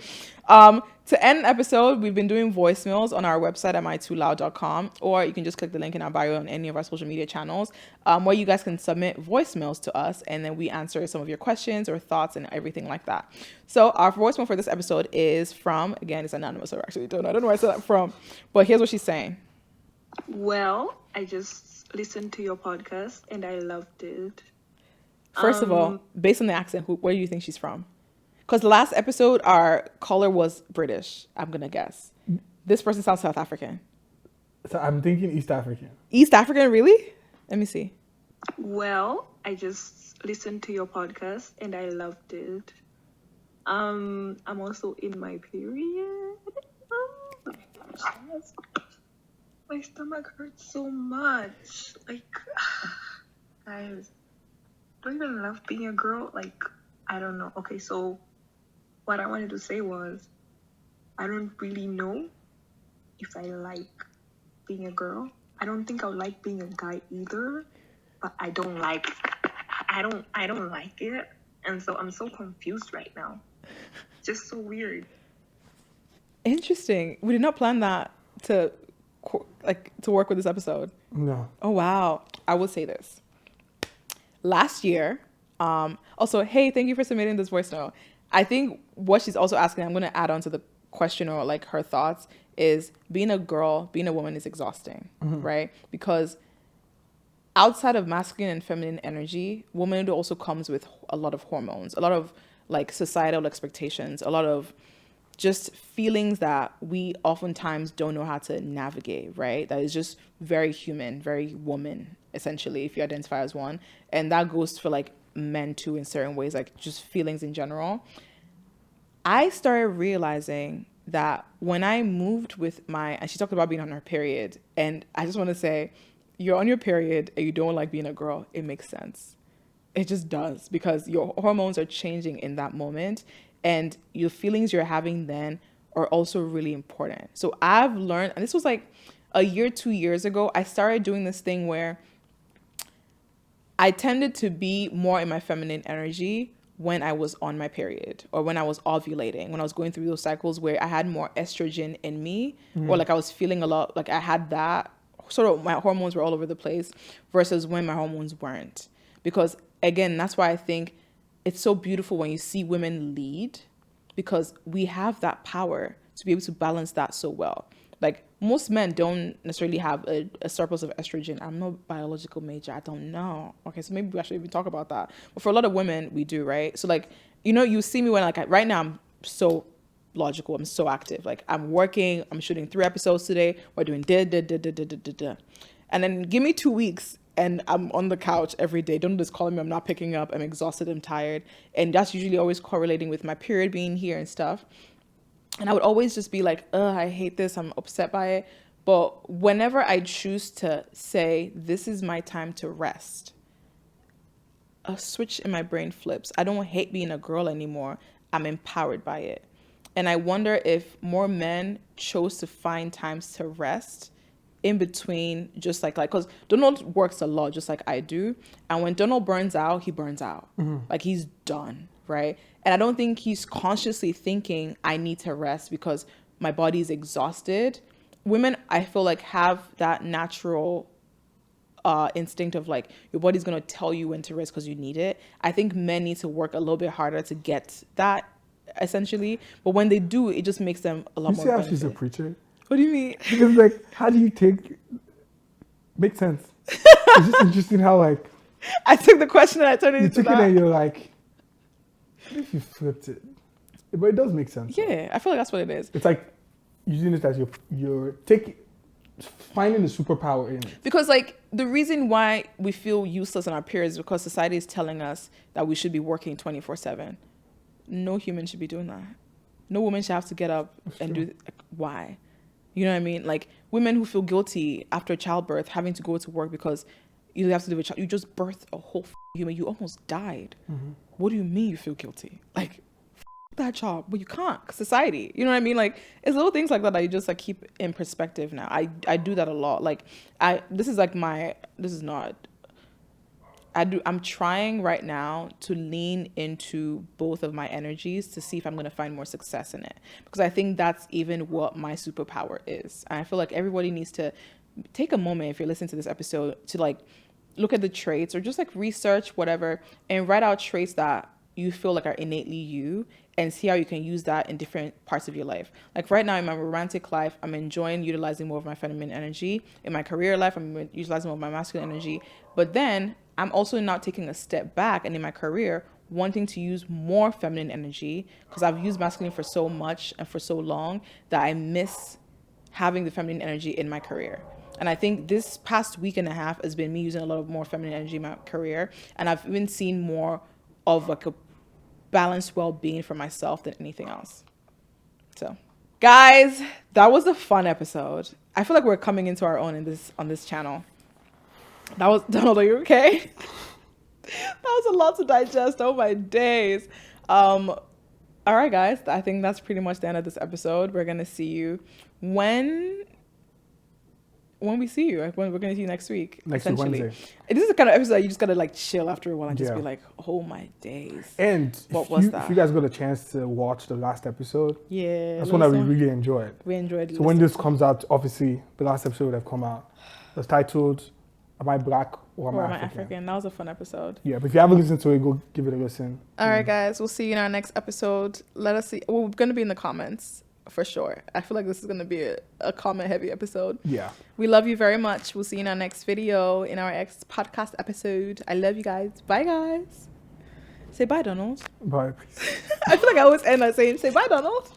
To end the episode, we've been doing voicemails on our website at mytooloud.com, or you can just click the link in our bio on any of our social media channels, where you guys can submit voicemails to us, and then we answer some of your questions or thoughts and everything like that. So our voicemail for this episode is from, again, it's anonymous, so I actually don't know where I said that from, but here's what she's saying. Well, I just listened to your podcast and I loved it. First of all, based on the accent, where do you think she's from? Because the last episode, our caller was British, I'm going to guess. This person sounds South African. So I'm thinking East African. East African, really? Let me see. Well, I just listened to your podcast and I loved it. I'm also in my period. My stomach hurts so much. Like, guys, don't even love being a girl. Like, I don't know. Okay, so what I wanted to say was, I don't really know if I like being a girl. I don't think I would like being a guy either, but I don't like it. And so I'm so confused right now. Just so weird. Interesting. We did not plan that to work with this episode. No. Oh, wow. I will say this. Last year, also, hey, thank you for submitting this voice note. I think what she's also asking, I'm going to add on to the question or like her thoughts, is being a girl, being a woman is exhausting, right? Because outside of masculine and feminine energy, womanhood also comes with a lot of hormones, a lot of like societal expectations, a lot of just feelings that we oftentimes don't know how to navigate, right? That is just very human, very woman, essentially, if you identify as one. And that goes for like men too in certain ways, like just feelings in general. I started realizing that when I moved with and she talked about being on her period, and I just want to say, you're on your period and you don't like being a girl, it makes sense. It just does, because your hormones are changing in that moment, and your feelings you're having then are also really important. So I've learned, and this was like a year, 2 years ago, I started doing this thing where I tended to be more in my feminine energy when I was on my period, or when I was ovulating, when I was going through those cycles where I had more estrogen in me, or like I was feeling a lot, like I had that sort of, my hormones were all over the place, versus when my hormones weren't. Because again, that's why I think it's so beautiful when you see women lead, because we have that power to be able to balance that so well. Like most men don't necessarily have a surplus of estrogen. I'm no biological major. I don't know. Okay, so maybe we actually even talk about that. But for a lot of women, we do, right? So like, you see me when like right now I'm so logical. I'm so active. Like I'm working. I'm shooting 3 episodes today. We're doing da. And then give me 2 weeks and I'm on the couch every day. Don't just call me. I'm not picking up. I'm exhausted. I'm tired. And that's usually always correlating with my period being here and stuff. And I would always just be like, I hate this. I'm upset by it. But whenever I choose to say, this is my time to rest, a switch in my brain flips. I don't hate being a girl anymore. I'm empowered by it. And I wonder if more men chose to find times to rest in between, just like, because Donald works a lot, just like I do. And when Donald burns out, he burns out. Like he's done, right? And I don't think he's consciously thinking, I need to rest because my body is exhausted. Women, I feel like, have that natural instinct of like your body's going to tell you when to rest because you need it. I think men need to work a little bit harder to get that, essentially. But when they do, it just makes them a lot You more see how benefit. she's a preacher? What do you mean? Because like, how do you take? Makes sense. It's just interesting how like I took the question and I turned it you into took it that. and you're like, what if you flipped it? But it does make sense. Yeah, I feel like that's what it is. It's like using it as you're taking, finding the superpower in it. Because like the reason why we feel useless in our peers is because society is telling us that we should be working 24/7. No human should be doing that. No woman should have to get up and do. Why? You know what I mean? Like women who feel guilty after childbirth having to go to work because you have to do a child. You just birthed a whole human. You almost died. Mm-hmm. What do you mean you feel guilty? Like that job, but you can't. Society. You know what I mean? Like it's little things like that you just like keep in perspective now. I do that a lot. Like I'm trying right now to lean into both of my energies to see if I'm going to find more success in it. Because I think that's even what my superpower is. And I feel like everybody needs to take a moment, if you're listening to this episode, to like look at the traits or just like research whatever and write out traits that you feel like are innately you and see how you can use that in different parts of your life. Like right now in my romantic life, I'm enjoying utilizing more of my feminine energy. In my career life, I'm utilizing more of my masculine energy. But then I'm also now taking a step back and in my career, wanting to use more feminine energy because I've used masculine for so much and for so long that I miss having the feminine energy in my career. And I think this past week and a half has been me using a lot of more feminine energy in my career. And I've even seen more of like a balanced well-being for myself than anything else. So guys, that was a fun episode. I feel like we're coming into our own on this channel. That was Donald, are you okay? That was a lot to digest. Oh my days. All right guys, I think that's pretty much the end of this episode. We're gonna see you when we see you. Like when we're gonna see you next week. Next week, Wednesday. This is the kind of episode you just gotta like chill after a while and just be like, oh my days. And if you guys got a chance to watch the last episode, that's one that we really enjoyed. We enjoyed it. So when this comes out, obviously the last episode would have come out. It's titled Am I Black or Am I African? That was a fun episode. Yeah, but if you haven't listened to it, go give it a listen. All right, guys. We'll see you in our next episode. Let us see. We're going to be in the comments for sure. I feel like this is going to be a comment-heavy episode. Yeah. We love you very much. We'll see you in our next video, in our next podcast episode. I love you guys. Bye, guys. Say bye, Donald. Bye. I feel like I always end by saying, say bye, Donald.